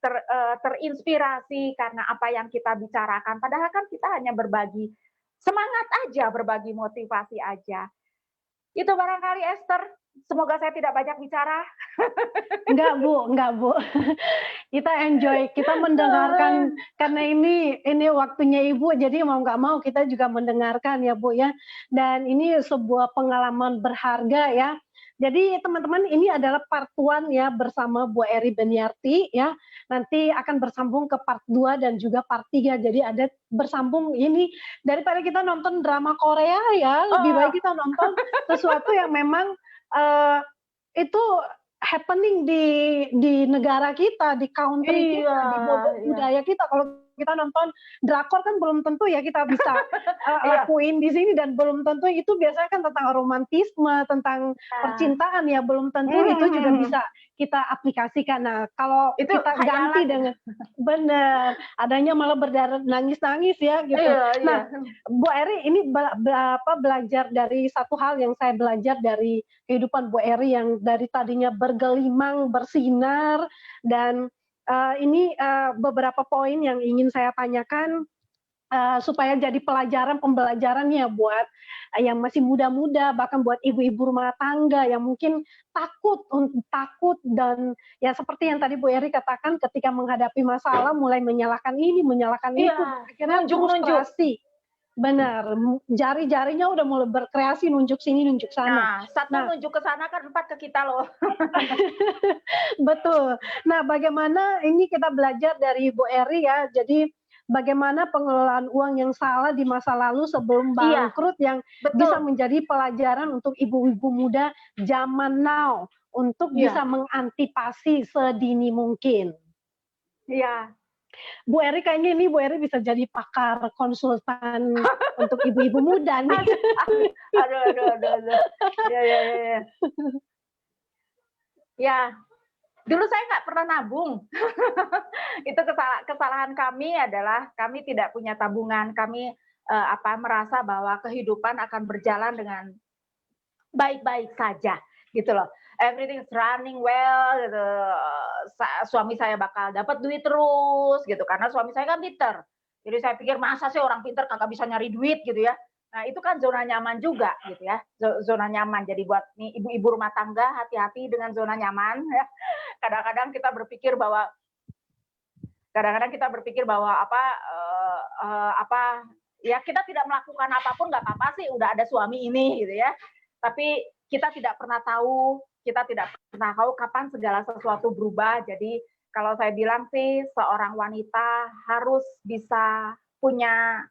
S2: terinspirasi karena apa yang kita bicarakan. Padahal kan kita hanya berbagi semangat aja, berbagi motivasi aja. Itu barangkali Esther. Semoga saya tidak banyak bicara.
S1: Enggak, Bu. Kita enjoy, kita mendengarkan karena ini waktunya Ibu, jadi mau nggak mau kita juga mendengarkan ya, Bu ya. Dan ini sebuah pengalaman berharga ya. Jadi teman-teman, ini adalah part 1 ya bersama Bu Eri Beniarti ya. Nanti akan bersambung ke part 2 dan juga part 3. Jadi ada bersambung ini, daripada kita nonton drama Korea ya, lebih baik kita nonton sesuatu yang memang itu happening di negara kita, di country kita, di budaya kita. Kalau kita nonton drakor kan belum tentu ya kita bisa lakuin di sini, dan belum tentu itu biasanya kan tentang romantisme, tentang percintaan ya, belum tentu itu juga bisa kita aplikasikan. Nah, kalau
S2: itu
S1: kita ganti dengan benar, adanya malah berdarah nangis-nangis ya gitu. Nah, Bu Eri ini belajar dari satu hal yang saya belajar dari kehidupan Bu Eri yang dari tadinya bergelimang, bersinar, dan ini beberapa poin yang ingin saya tanyakan supaya jadi pembelajaran ya buat yang masih muda-muda, bahkan buat ibu-ibu rumah tangga yang mungkin takut dan ya seperti yang tadi Bu Eri katakan, ketika menghadapi masalah mulai menyalahkan ini, menyalahkan itu, akhirnya frustrasi. Benar, jari-jarinya udah mulai berkreasi, nunjuk sini, nunjuk sana.
S2: Satu nunjuk ke sana kan 4 ke kita loh.
S1: Betul. Nah, bagaimana ini kita belajar dari Bu Eri ya, jadi bagaimana pengelolaan uang yang salah di masa lalu sebelum bangkrut yang bisa menjadi pelajaran untuk ibu-ibu muda zaman now untuk bisa mengantisipasi sedini mungkin.
S2: Iya.
S1: Bu Eri kayaknya ini Bu Eri bisa jadi pakar konsultan untuk ibu-ibu muda nih.
S2: Aduh. Ya, dulu saya nggak pernah nabung. Itu kesalahan kami adalah kami tidak punya tabungan. Kami merasa bahwa kehidupan akan berjalan dengan baik-baik saja, gitu loh. Everything is running well, gitu. Suami saya bakal dapat duit terus, gitu. Karena suami saya kan pinter. Jadi saya pikir masa sih orang pinter kagak bisa nyari duit, gitu ya. Nah, itu kan zona nyaman juga gitu ya, zona nyaman. Jadi buat nih ibu-ibu rumah tangga, hati-hati dengan zona nyaman ya. Kadang-kadang kita berpikir bahwa apa, ya kita tidak melakukan apapun nggak apa-apa sih, udah ada suami ini gitu ya. Tapi kita tidak pernah tahu kapan segala sesuatu berubah. Jadi kalau saya bilang sih, seorang wanita harus bisa punya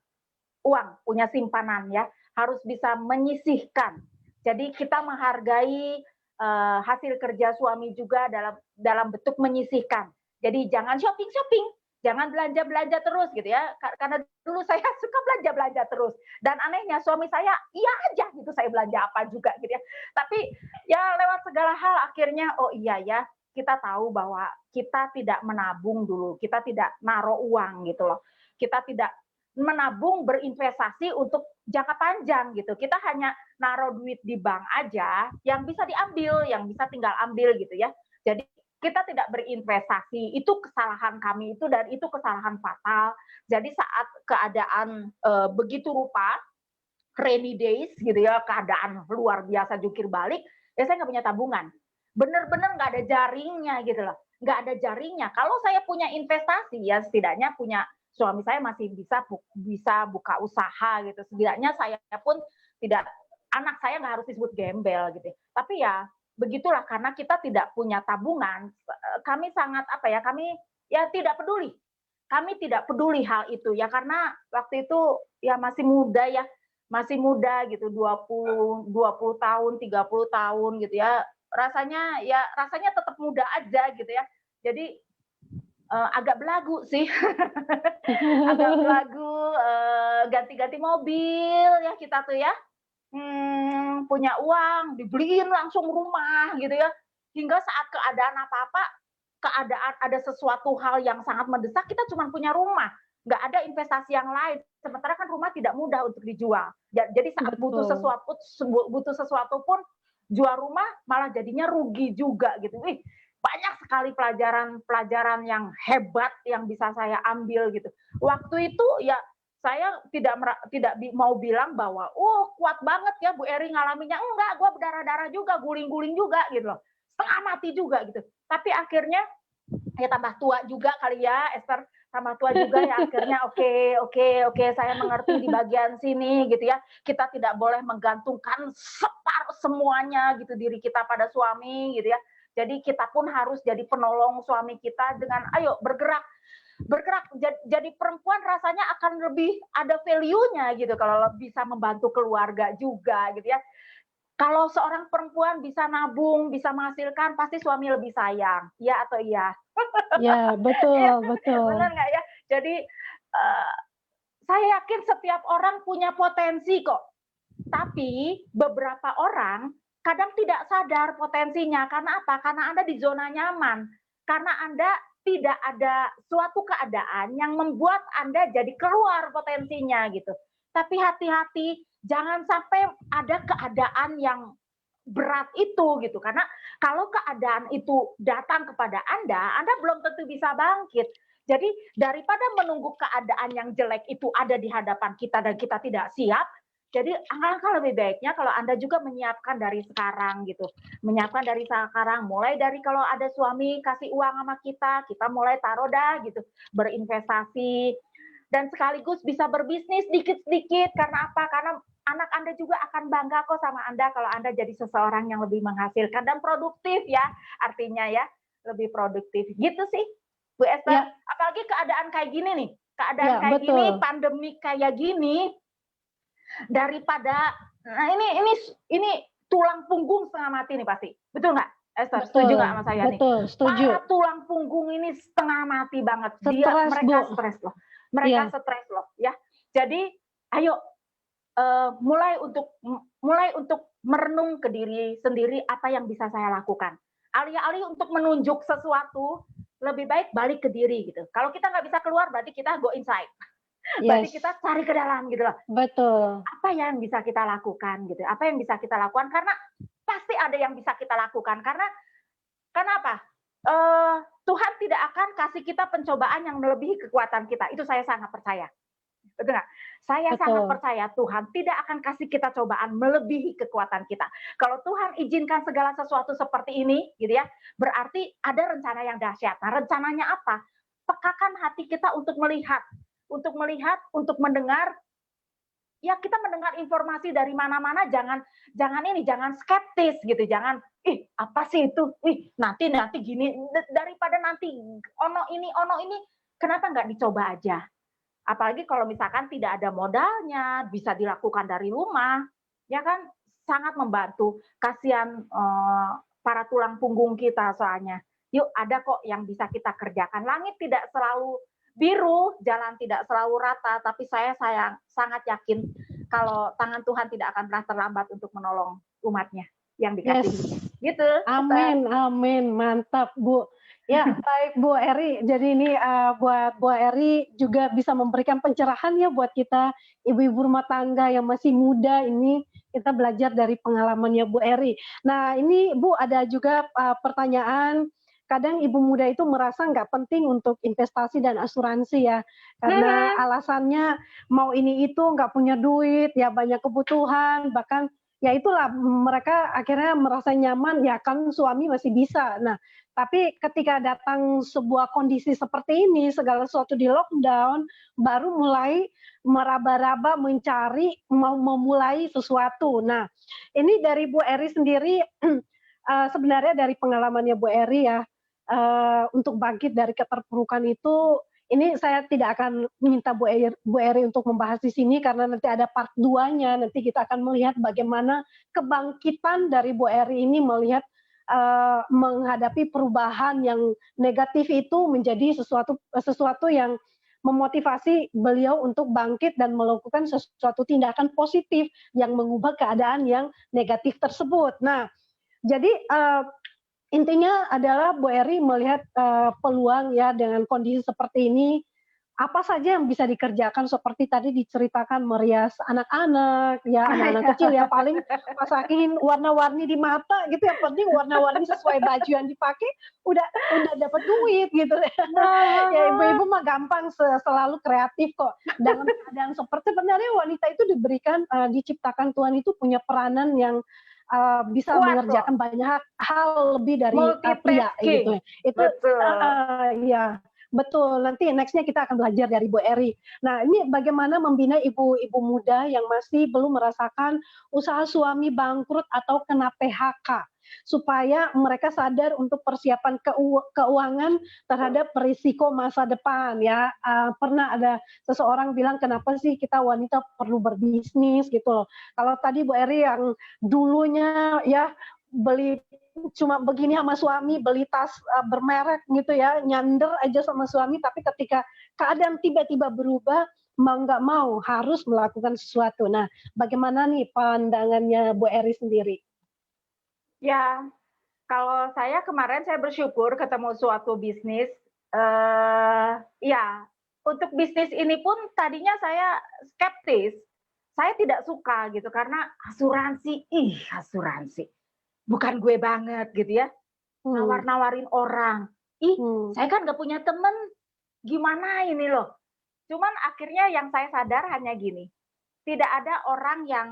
S2: uang, punya simpanan ya, harus bisa menyisihkan. Jadi kita menghargai hasil kerja suami juga dalam bentuk menyisihkan. Jadi jangan shopping-shopping, jangan belanja-belanja terus gitu ya. Karena dulu saya suka belanja-belanja terus. Dan anehnya suami saya iya aja gitu saya belanja apa juga gitu ya. Tapi ya lewat segala hal akhirnya oh iya ya, kita tahu bahwa kita tidak menabung dulu, kita tidak naruh uang gitu loh. Kita tidak menabung berinvestasi untuk jangka panjang gitu. Kita hanya naruh duit di bank aja yang bisa diambil, yang bisa tinggal ambil gitu ya. Jadi kita tidak berinvestasi, itu kesalahan kami itu dan itu kesalahan fatal. Jadi saat keadaan begitu rupa, rainy days gitu ya, keadaan luar biasa jungkir balik, ya saya nggak punya tabungan. Bener-bener nggak ada jaringnya gitu loh, nggak ada jaringnya. Kalau saya punya investasi ya setidaknya punya suami saya masih bisa buka usaha gitu. Setidaknya saya pun tidak anak saya nggak harus disebut gembel gitu. Tapi ya begitulah karena kita tidak punya tabungan, kami sangat apa ya? Kami ya tidak peduli. Kami tidak peduli hal itu ya karena waktu itu ya masih muda gitu 20 tahun, 30 tahun gitu ya. Rasanya tetap muda aja gitu ya. Jadi agak belagu sih. Agak belagu, ganti-ganti mobil ya kita tuh ya. Punya uang, dibeliin langsung rumah gitu ya. Hingga saat keadaan apa-apa, keadaan ada sesuatu hal yang sangat mendesak, kita cuma punya rumah, nggak ada investasi yang lain. Sementara kan rumah tidak mudah untuk dijual. Jadi saat
S1: Betul.
S2: butuh sesuatu pun jual rumah malah jadinya rugi juga gitu. Banyak sekali pelajaran yang hebat yang bisa saya ambil gitu. Waktu itu ya saya tidak mau bilang bahwa kuat banget ya Bu Eri ngalaminnya, enggak, gue berdarah-darah juga, guling-guling juga gitu loh, setengah mati juga gitu. Tapi akhirnya ya tambah tua juga kali ya Esther, tambah tua juga ya akhirnya oke, saya mengerti di bagian sini gitu ya. Kita tidak boleh menggantungkan separuh semuanya gitu diri kita pada suami gitu ya. Jadi kita pun harus jadi penolong suami kita dengan ayo bergerak. Jadi perempuan rasanya akan lebih ada value-nya gitu kalau bisa membantu keluarga juga gitu ya. Kalau seorang perempuan bisa nabung, bisa menghasilkan, pasti suami lebih sayang. Iya atau iya?
S1: Ya,
S2: Iya,
S1: betul,
S2: benar
S1: betul.
S2: nggak ya? Jadi saya yakin setiap orang punya potensi kok. Tapi beberapa orang kadang tidak sadar potensinya. Karena apa? Karena Anda di zona nyaman. Karena Anda tidak ada suatu keadaan yang membuat Anda jadi keluar potensinya gitu. Tapi hati-hati, jangan sampai ada keadaan yang berat itu gitu. Karena kalau keadaan itu datang kepada Anda belum tentu bisa bangkit. Jadi daripada menunggu keadaan yang jelek itu ada di hadapan kita dan kita tidak siap, jadi alangkah lebih baiknya kalau Anda juga menyiapkan dari sekarang gitu. Menyiapkan dari sekarang, mulai dari kalau ada suami kasih uang sama kita mulai taruh dah gitu, berinvestasi dan sekaligus bisa berbisnis sedikit-sedikit. Karena apa? Karena anak Anda juga akan bangga kok sama Anda kalau Anda jadi seseorang yang lebih menghasilkan dan produktif ya, artinya ya, lebih produktif. Gitu sih, Bu Esther.
S1: Ya,
S2: Apalagi keadaan kayak gini nih, keadaan
S1: ya,
S2: kayak gini,
S1: betul.
S2: pandemi kayak gini, daripada nah ini tulang punggung setengah mati nih pasti. Betul nggak, Esther? Setuju nggak
S1: Betul,
S2: sama saya nih?
S1: betul, setuju.
S2: Para tulang punggung ini setengah mati banget.
S1: Stres, Bu.
S2: Mereka stres loh. Mereka
S1: Iya,
S2: stres loh ya. Jadi ayo mulai untuk merenung ke diri sendiri apa yang bisa saya lakukan. Alih-alih untuk menunjuk sesuatu, lebih baik balik ke diri gitu. Kalau kita nggak bisa keluar, berarti kita go inside. Berarti
S1: yes,
S2: kita cari ke dalam gitu loh.
S1: betul.
S2: Apa yang bisa kita lakukan gitu? Apa yang bisa kita lakukan? Karena pasti ada yang bisa kita lakukan. Karena apa? Tuhan tidak akan kasih kita pencobaan yang melebihi kekuatan kita. Itu saya sangat percaya. Betul nggak? Saya sangat
S1: betul.
S2: percaya Tuhan tidak akan kasih kita cobaan melebihi kekuatan kita. Kalau Tuhan izinkan segala sesuatu seperti ini, gitu ya, berarti ada rencana yang dahsyat. Nah, rencananya apa? Pekakan hati kita untuk melihat, untuk mendengar. Ya kita mendengar informasi dari mana-mana, jangan skeptis gitu, jangan ih apa sih itu, ih nanti nanti gini, daripada nanti ono ini, kenapa nggak dicoba aja? Apalagi kalau misalkan tidak ada modalnya, bisa dilakukan dari rumah, ya kan sangat membantu. Kasihan para tulang punggung kita soalnya. Yuk ada kok yang bisa kita kerjakan. Langit tidak selalu biru, jalan tidak selalu rata, tapi saya sangat yakin kalau tangan Tuhan tidak akan pernah terlambat untuk menolong umatnya yang
S1: Yes.
S2: dikasihi. Gitu.
S1: Amin, amin, mantap Bu. Ya, baik Bu Eri. Jadi ini buat Bu Eri juga bisa memberikan pencerahan ya buat kita ibu-ibu rumah tangga yang masih muda ini kita belajar dari pengalamannya Bu Eri. Nah ini Bu ada juga pertanyaan. Kadang ibu muda itu merasa nggak penting untuk investasi dan asuransi ya, karena alasannya mau ini itu nggak punya duit, ya banyak kebutuhan, bahkan ya itulah mereka akhirnya merasa nyaman ya kan suami masih bisa. Nah, tapi ketika datang sebuah kondisi seperti ini, segala sesuatu di lockdown, baru mulai meraba-raba mencari mau memulai sesuatu. Nah, ini dari Bu Eri sendiri sebenarnya dari pengalamannya Bu Eri ya, untuk bangkit dari keterpurukan itu ini saya tidak akan minta Bu Eri untuk membahas di sini karena nanti ada part 2-nya, nanti kita akan melihat bagaimana kebangkitan dari Bu Eri ini melihat menghadapi perubahan yang negatif itu menjadi sesuatu yang memotivasi beliau untuk bangkit dan melakukan sesuatu tindakan positif yang mengubah keadaan yang negatif tersebut. Nah, jadi intinya adalah Bu Eri melihat peluang ya dengan kondisi seperti ini, apa saja yang bisa dikerjakan seperti tadi diceritakan merias anak-anak, ya anak-anak kecil ya paling pasangin warna-warni di mata gitu, yang penting warna-warni sesuai baju yang dipakai udah dapat duit gitu. Ya ibu-ibu mah gampang selalu kreatif kok. Dengan keadaan seperti sebenarnya wanita itu diberikan diciptakan Tuhan itu punya peranan yang bisa
S2: Kuat kok.
S1: mengerjakan banyak hal lebih dari pria
S2: Multitasking.
S1: gitu. Itu
S2: Betul.
S1: ya betul. Nanti nextnya kita akan belajar dari Bu Eri. Nah ini bagaimana membina ibu-ibu muda yang masih belum merasakan usaha suami bangkrut atau kena PHK supaya mereka sadar untuk persiapan keuangan terhadap risiko masa depan ya. Pernah ada seseorang bilang kenapa sih kita wanita perlu berbisnis gitu loh. Kalau tadi Bu Eri yang dulunya ya beli cuma begini sama suami, beli tas bermerek gitu ya, nyander aja sama suami, tapi ketika keadaan tiba-tiba berubah, mau nggak mau harus melakukan sesuatu. Nah, bagaimana nih pandangannya Bu Eri sendiri?
S2: Ya, kalau saya kemarin saya bersyukur ketemu suatu bisnis, ya untuk bisnis ini pun tadinya saya skeptis, saya tidak suka gitu karena asuransi, ih asuransi, bukan gue banget gitu ya,
S1: Hmm,
S2: nawar-nawarin orang, ih
S1: hmm,
S2: saya kan nggak punya temen, gimana ini loh. Cuman akhirnya yang saya sadar hanya gini, tidak ada orang yang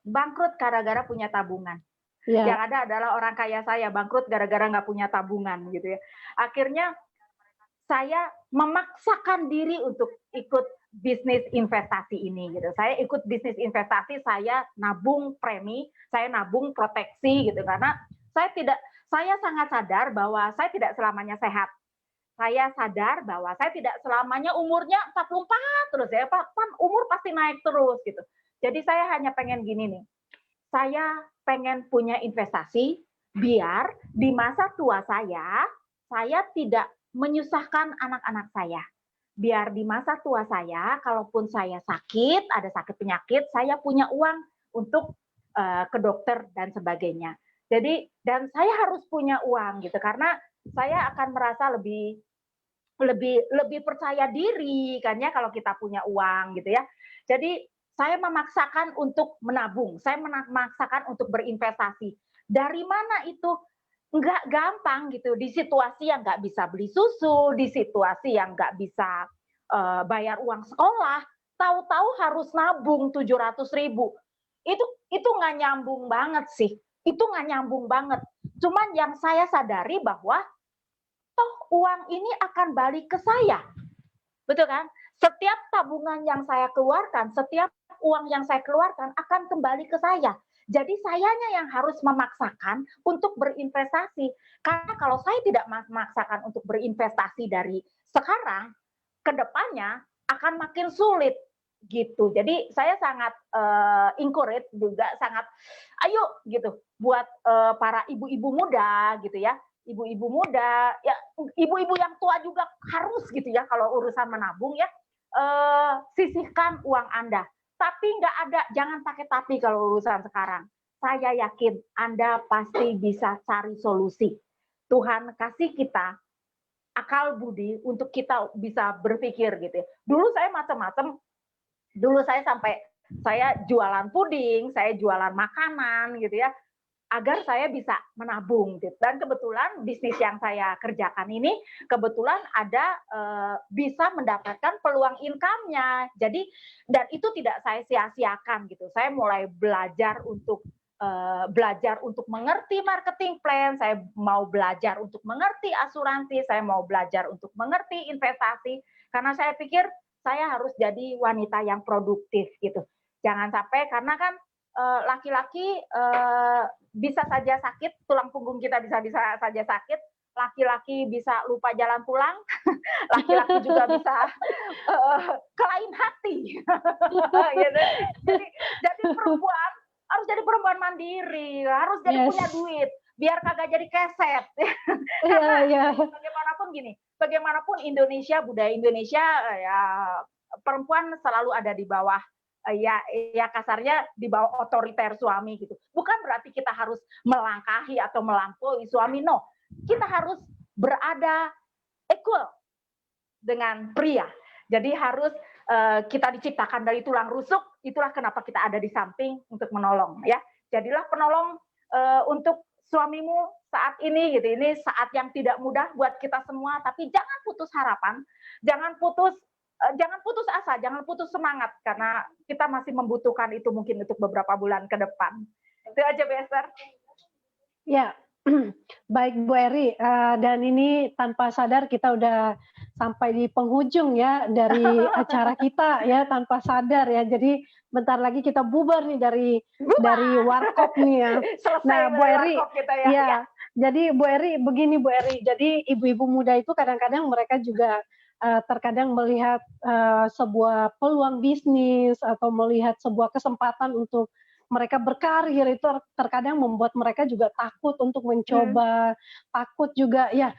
S2: bangkrut gara-gara punya tabungan. Yang
S1: ya,
S2: ada adalah orang kaya saya bangkrut gara-gara nggak punya tabungan gitu ya. Akhirnya saya memaksakan diri untuk ikut bisnis investasi ini gitu. Saya ikut bisnis investasi, saya nabung premi, saya nabung proteksi gitu karena saya sangat sadar bahwa saya tidak selamanya sehat. Saya sadar bahwa saya tidak selamanya umurnya 44 terus ya, kan umur pasti naik terus gitu. Jadi saya hanya pengen gini nih, saya pengen punya investasi biar di masa tua saya tidak menyusahkan anak-anak saya. Biar di masa tua saya, kalaupun saya sakit, ada sakit penyakit, saya punya uang untuk ke dokter dan sebagainya. Jadi dan saya harus punya uang gitu karena saya akan merasa lebih lebih lebih percaya diri kan ya kalau kita punya uang gitu ya. Jadi saya memaksakan untuk menabung, saya memaksakan untuk berinvestasi. Dari mana itu? Nggak gampang gitu, di situasi yang nggak bisa beli susu, di situasi yang nggak bisa bayar uang sekolah, tahu-tahu harus nabung 700.000. Itu nggak nyambung banget sih. Itu nggak nyambung banget. Cuman yang saya sadari bahwa toh uang ini akan balik ke saya. Betul kan? Setiap tabungan yang saya keluarkan, setiap uang yang saya keluarkan akan kembali ke saya. Jadi sayanya yang harus memaksakan untuk berinvestasi. Karena kalau saya tidak memaksakan untuk berinvestasi dari sekarang, ke depannya akan makin sulit gitu. Jadi saya sangat encourage juga, sangat ayo gitu buat para ibu-ibu muda gitu ya, ibu-ibu muda ya, ibu-ibu yang tua juga harus gitu ya kalau urusan menabung ya, sisihkan uang Anda. Tapi nggak ada, jangan pakai tapi kalau urusan sekarang. Saya yakin Anda pasti bisa cari solusi. Tuhan kasih kita akal budi untuk kita bisa berpikir gitu ya. Dulu saya macam-macam, dulu saya jualan puding, saya jualan makanan gitu ya, agar saya bisa menabung gitu. Dan kebetulan bisnis yang saya kerjakan ini kebetulan ada bisa mendapatkan peluang income-nya. Jadi dan itu tidak saya sia-siakan gitu. Saya mulai belajar untuk mengerti marketing plan, saya mau belajar untuk mengerti asuransi, saya mau belajar untuk mengerti investasi, karena saya pikir saya harus jadi wanita yang produktif gitu. Jangan sampai, karena kan laki-laki bisa saja sakit, tulang punggung kita bisa saja sakit, laki-laki bisa lupa jalan pulang, laki-laki juga bisa kelain hati. Gitu. Jadi perempuan harus jadi perempuan mandiri, harus jadi punya duit, biar kagak jadi keset. Karena bagaimanapun gini, bagaimanapun Indonesia, budaya Indonesia ya, perempuan selalu ada di bawah, ya kasarnya di bawah otoriter suami gitu. Bukan berarti kita harus melangkahi atau melampaui suami, no. Kita harus berada equal dengan pria. Jadi harus kita diciptakan dari tulang rusuk, itulah kenapa kita ada di samping untuk menolong ya. Jadilah penolong untuk suamimu saat ini gitu. Ini saat yang tidak mudah buat kita semua, tapi jangan putus harapan, jangan putus asa, jangan putus semangat, karena kita masih membutuhkan itu mungkin untuk beberapa bulan ke depan. Itu aja, Bester.
S1: Ya, baik Bu Eri, dan ini tanpa sadar kita udah sampai di penghujung ya dari acara kita ya, tanpa sadar ya. Jadi bentar lagi kita bubar nih dari warkop nih ya. Nah, Bu Eri, ya. Jadi Bu Eri, begini Bu Eri, jadi ibu-ibu muda itu kadang-kadang mereka juga terkadang melihat sebuah peluang bisnis atau melihat sebuah kesempatan untuk mereka berkarir, itu terkadang membuat mereka juga takut untuk mencoba, takut juga ya.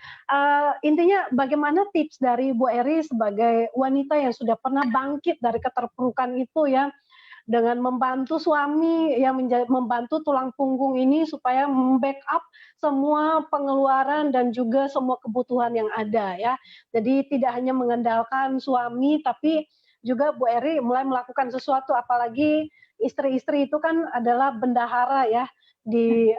S1: Intinya bagaimana tips dari Bu Eri sebagai wanita yang sudah pernah bangkit dari keterpurukan itu ya, dengan membantu suami ya, membantu tulang punggung ini supaya membackup semua pengeluaran dan juga semua kebutuhan yang ada ya. Jadi tidak hanya mengandalkan suami, tapi juga Bu Eri mulai melakukan sesuatu, apalagi istri-istri itu kan adalah bendahara ya di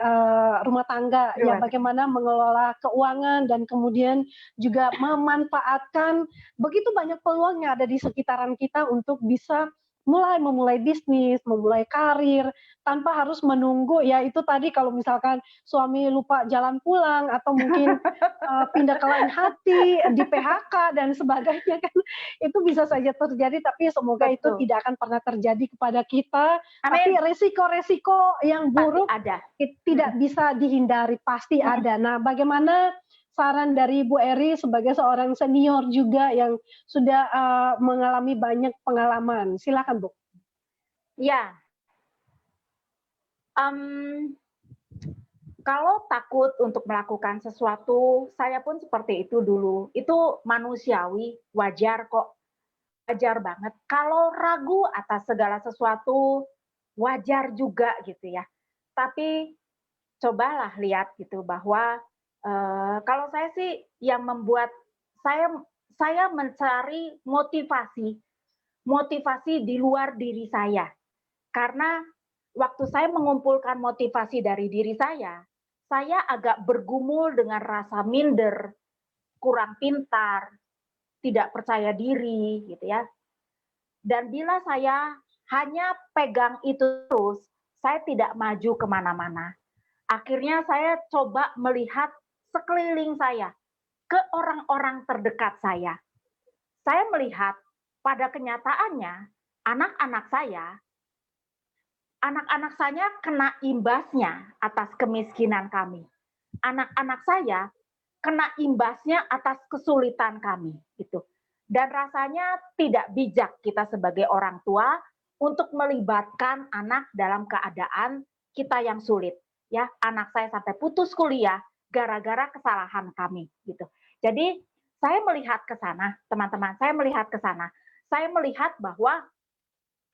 S1: rumah tangga ya, bagaimana mengelola keuangan dan kemudian juga memanfaatkan begitu banyak peluang yang ada di sekitaran kita untuk bisa memulai bisnis, memulai karir, tanpa harus menunggu ya itu tadi, kalau misalkan suami lupa jalan pulang atau mungkin pindah ke lain hati, di PHK dan sebagainya kan, itu bisa saja terjadi, tapi semoga itu tidak akan pernah terjadi kepada kita. Tapi resiko-resiko yang buruk tidak bisa dihindari, pasti ada. Nah, bagaimana saran dari Bu Eri sebagai seorang senior juga yang sudah mengalami banyak pengalaman? Silakan Bu.
S2: Ya, kalau takut untuk melakukan sesuatu, saya pun seperti itu dulu. Itu manusiawi, wajar kok, wajar banget. Kalau ragu atas segala sesuatu, wajar juga gitu ya. Tapi cobalah lihat gitu bahwa kalau saya sih yang membuat saya mencari motivasi di luar diri saya. Karena waktu saya mengumpulkan motivasi dari diri saya agak bergumul dengan rasa minder, kurang pintar, tidak percaya diri gitu ya. Dan bila saya hanya pegang itu terus, saya tidak maju kemana-mana. Akhirnya saya coba melihat sekeliling saya, ke orang-orang terdekat saya. Saya melihat pada kenyataannya anak-anak saya kena imbasnya atas kemiskinan kami. Anak-anak saya kena imbasnya atas kesulitan kami gitu. Dan rasanya tidak bijak kita sebagai orang tua untuk melibatkan anak dalam keadaan kita yang sulit. Ya, anak saya sampai putus kuliah gara-gara kesalahan kami gitu. Jadi saya melihat ke sana, teman-teman, saya melihat ke sana. Saya melihat bahwa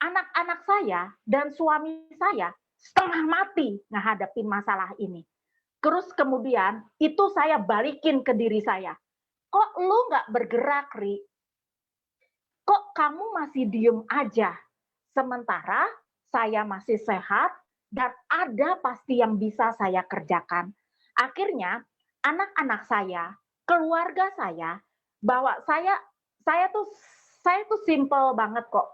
S2: anak-anak saya dan suami saya setengah mati menghadapi masalah ini. Terus kemudian itu saya balikin ke diri saya. Kok lu nggak bergerak, Ri? Kok kamu masih diem aja? Sementara saya masih sehat dan ada pasti yang bisa saya kerjakan. Akhirnya anak-anak saya, keluarga saya, bahwa saya tuh saya tuh simple banget kok.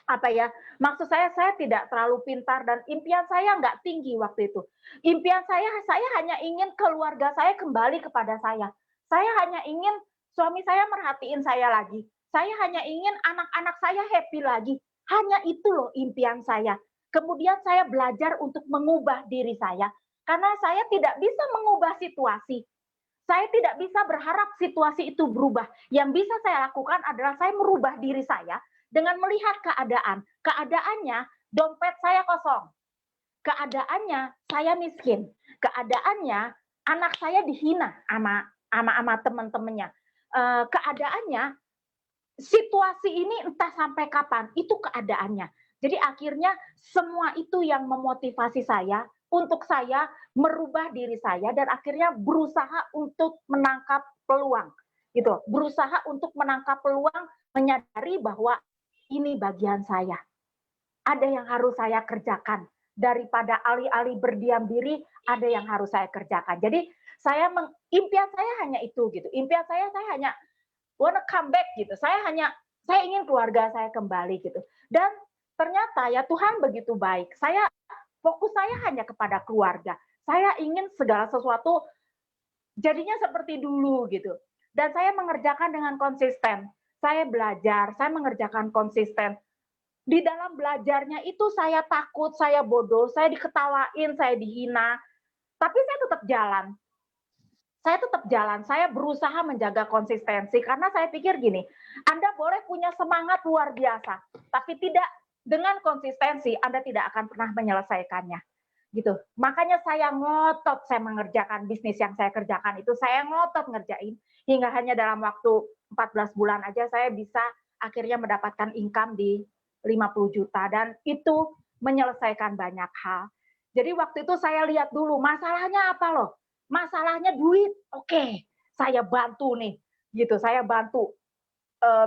S2: Apa ya, maksud saya tidak terlalu pintar dan impian saya nggak tinggi waktu itu. Impian saya hanya ingin keluarga saya kembali kepada saya. Saya hanya ingin suami saya merhatiin saya lagi. Saya hanya ingin anak-anak saya happy lagi. Hanya itu loh impian saya. Kemudian saya belajar untuk mengubah diri saya. Karena saya tidak bisa mengubah situasi. Saya tidak bisa berharap situasi itu berubah. Yang bisa saya lakukan adalah saya merubah diri saya dengan melihat keadaan. Keadaannya dompet saya kosong. Keadaannya saya miskin. Keadaannya anak saya dihina sama teman-temannya. Keadaannya situasi ini entah sampai kapan. Itu keadaannya. Jadi akhirnya semua itu yang memotivasi saya untuk saya merubah diri saya dan akhirnya berusaha untuk menangkap peluang. Gitu. Berusaha untuk menangkap peluang, menyadari bahwa ini bagian saya. Ada yang harus saya kerjakan. Daripada alih-alih berdiam diri, ada yang harus saya kerjakan. Jadi impian saya hanya itu gitu. Impian saya hanya wanna come back gitu. Saya ingin keluarga saya kembali gitu. Dan ternyata ya Tuhan begitu baik. Fokus saya hanya kepada keluarga. Saya ingin segala sesuatu jadinya seperti dulu gitu. Dan saya mengerjakan dengan konsisten. Saya belajar, saya mengerjakan konsisten. Di dalam belajarnya itu saya takut, saya bodoh, saya diketawain, saya dihina. Tapi saya tetap jalan. Saya berusaha menjaga konsistensi karena saya pikir gini, Anda boleh punya semangat luar biasa, tapi tidak dengan konsistensi Anda tidak akan pernah menyelesaikannya. Gitu. Makanya saya ngotot saya mengerjakan bisnis yang saya kerjakan itu, saya ngotot ngerjain hingga hanya dalam waktu 14 bulan aja saya bisa akhirnya mendapatkan income di 50 juta dan itu menyelesaikan banyak hal. Jadi waktu itu saya lihat dulu masalahnya apa loh? Masalahnya duit. Oke, saya bantu nih. Gitu, saya bantu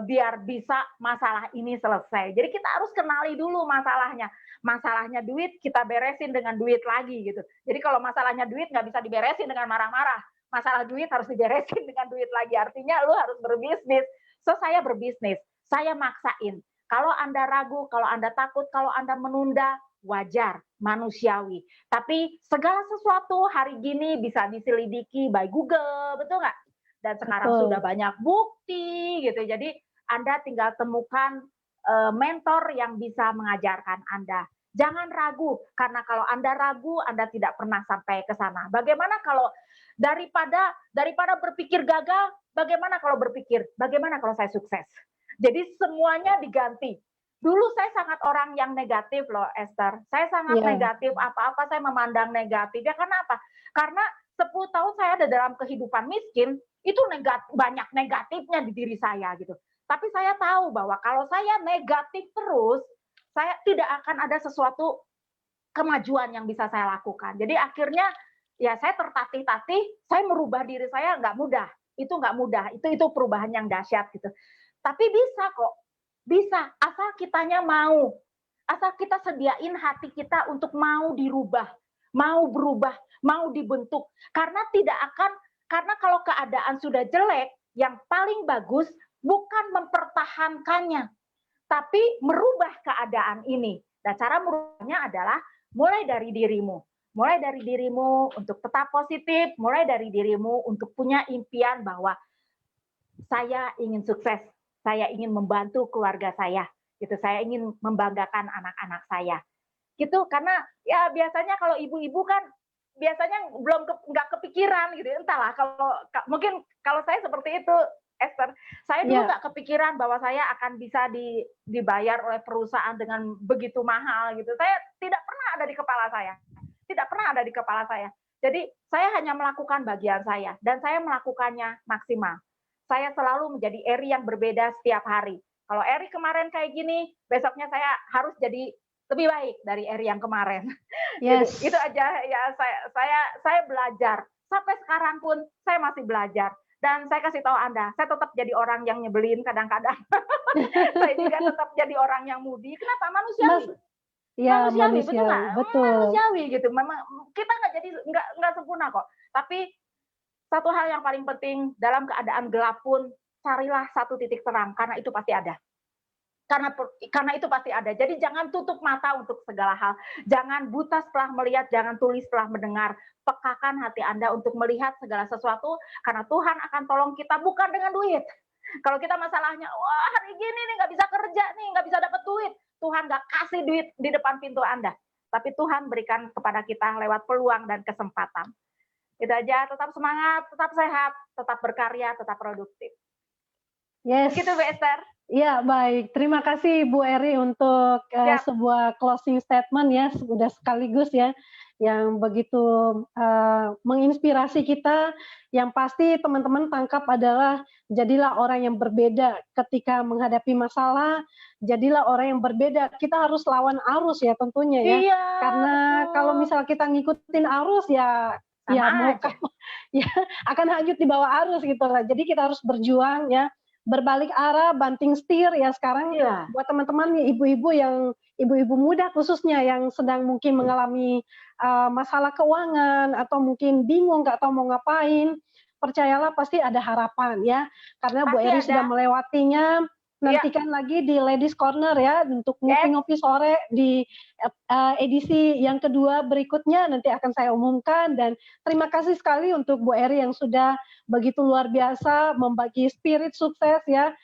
S2: biar bisa masalah ini selesai. Jadi kita harus kenali dulu masalahnya. Masalahnya duit kita beresin dengan duit lagi gitu. Jadi kalau masalahnya duit nggak bisa diberesin dengan marah-marah. Masalah duit harus diberesin dengan duit lagi. Artinya lu harus berbisnis. So saya berbisnis. Saya maksain. Kalau Anda ragu, kalau Anda takut, kalau Anda menunda, wajar, manusiawi. Tapi segala sesuatu hari gini bisa diselidiki by Google, betul nggak? Dan sekarang sudah banyak bukti gitu. Jadi Anda tinggal temukan mentor yang bisa mengajarkan Anda. Jangan ragu, karena kalau Anda ragu, Anda tidak pernah sampai ke sana. Bagaimana kalau daripada berpikir gagal, bagaimana kalau berpikir, bagaimana kalau saya sukses? Jadi semuanya diganti. Dulu saya sangat orang yang negatif loh, Esther. Saya sangat negatif, apa-apa saya memandang negatif. Ya karena apa? Karena 10 tahun saya ada dalam kehidupan miskin, itu banyak negatifnya di diri saya gitu. Tapi saya tahu bahwa kalau saya negatif terus, saya tidak akan ada sesuatu kemajuan yang bisa saya lakukan. Jadi akhirnya ya saya tertatih-tatih, saya merubah diri saya nggak mudah. Itu nggak mudah, itu perubahan yang dahsyat gitu. Tapi bisa kok, bisa, asal kitanya mau. Asal kita sediain hati kita untuk mau dirubah, mau berubah, mau dibentuk. Karena kalau keadaan sudah jelek, yang paling bagus bukan mempertahankannya, tapi merubah keadaan ini. Dan cara merubahnya adalah mulai dari dirimu. Mulai dari dirimu untuk tetap positif, mulai dari dirimu untuk punya impian bahwa saya ingin sukses, saya ingin membantu keluarga saya, gitu. Saya ingin membanggakan anak-anak saya. Gitu, karena ya biasanya kalau ibu-ibu kan biasanya belum nggak kepikiran gitu. Entahlah kalau mungkin kalau saya seperti itu, Esther. Saya dulu
S1: Ya,
S2: nggak kepikiran bahwa saya akan bisa dibayar oleh perusahaan dengan begitu mahal gitu. Saya tidak pernah ada di kepala saya. Tidak pernah ada di kepala saya. Jadi saya hanya melakukan bagian saya dan saya melakukannya maksimal. Saya selalu menjadi Eri yang berbeda setiap hari. Kalau Eri kemarin kayak gini, besoknya saya harus jadi lebih baik dari Eri yang kemarin. Gitu.
S1: yes.
S2: Itu aja ya, saya belajar. Sampai sekarang pun saya masih belajar. Dan saya kasih tahu Anda, saya tetap jadi orang yang nyebelin kadang-kadang. Saya juga tetap jadi orang yang mudi. Kenapa?
S1: Mas,
S2: Manusiawi.
S1: ya
S2: Manusiawi, betul
S1: manusiawi,
S2: nggak?
S1: betul.
S2: Manusiawi gitu. Memang kita nggak jadi nggak sempurna kok. Tapi satu hal yang paling penting dalam keadaan gelap pun carilah satu titik terang karena itu pasti ada. Karena itu pasti ada. Jadi jangan tutup mata untuk segala hal. Jangan buta setelah melihat, jangan tuli setelah mendengar. Pekakan hati Anda untuk melihat segala sesuatu karena Tuhan akan tolong kita bukan dengan duit. Kalau kita masalahnya, wah hari gini nih nggak bisa kerja nih, nggak bisa dapat duit. Tuhan nggak kasih duit di depan pintu Anda. Tapi Tuhan berikan kepada kita lewat peluang dan kesempatan. Itu aja, tetap semangat, tetap sehat, tetap berkarya, tetap produktif.
S1: Yes.
S2: Begitu, Bu Esther.
S1: Ya, baik. Terima kasih Bu Eri untuk sebuah closing statement ya, sudah sekaligus ya, yang begitu menginspirasi kita. Yang pasti teman-teman tangkap adalah jadilah orang yang berbeda ketika menghadapi masalah, jadilah orang yang berbeda. Kita harus lawan arus ya tentunya ya.
S2: Iya,
S1: Karena
S2: betul.
S1: kalau misal kita ngikutin arus ya
S2: Sama
S1: ya mau
S2: aja.
S1: ya akan hanyut di bawah arus gitu lah. Jadi kita harus berjuang ya, berbalik arah, banting setir ya sekarang.
S2: Iya.
S1: Buat teman-teman ibu-ibu muda khususnya yang sedang mungkin mengalami masalah keuangan atau mungkin bingung nggak tahu mau ngapain, percayalah pasti ada harapan ya. Karena Bu
S2: Pasti
S1: Eri
S2: ada.
S1: sudah melewatinya. Nantikan lagi di Ladies Corner ya untuk ngopi-ngopi sore di edisi yang kedua berikutnya nanti akan saya umumkan. Dan terima kasih sekali untuk Bu Eri yang sudah begitu luar biasa membagi spirit sukses ya.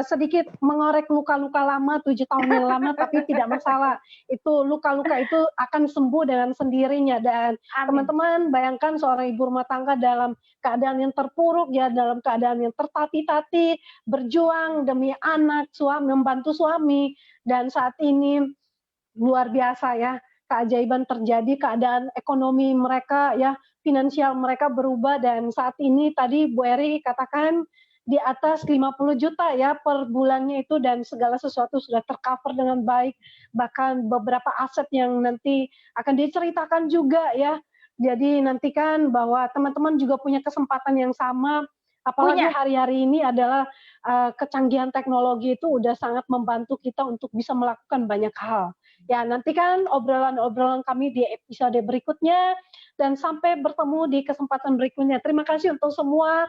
S1: Sedikit mengorek luka-luka lama 7 tahun yang lama, tapi tidak masalah. Itu luka-luka itu akan sembuh dengan sendirinya. Dan teman-teman bayangkan seorang ibu rumah tangga dalam keadaan yang terpuruk ya, dalam keadaan yang tertati-tati, berjuang demi anak, suami, membantu suami, dan saat ini luar biasa ya, keajaiban terjadi, keadaan ekonomi mereka ya, finansial mereka berubah, dan saat ini tadi Bu Eri katakan di atas 50 juta ya per bulannya itu, dan segala sesuatu sudah tercover dengan baik, bahkan beberapa aset yang nanti akan diceritakan juga ya. Jadi nantikan bahwa teman-teman juga punya kesempatan yang sama, apalagi hari-hari ini adalah kecanggihan teknologi itu udah sangat membantu kita untuk bisa melakukan banyak hal. Ya, nantikan obrolan-obrolan kami di episode berikutnya, dan sampai bertemu di kesempatan berikutnya. Terima kasih untuk semua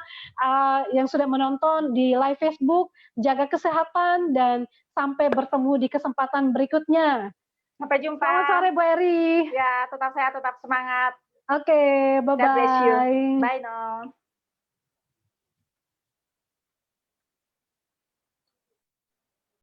S1: yang sudah menonton di live Facebook. Jaga kesehatan dan sampai bertemu di kesempatan berikutnya.
S2: Sampai jumpa.
S1: Selamat sore Bu Eri.
S2: Ya, tetap sehat, tetap semangat.
S1: Oke, bye-bye.
S2: God bless you. Bye, no.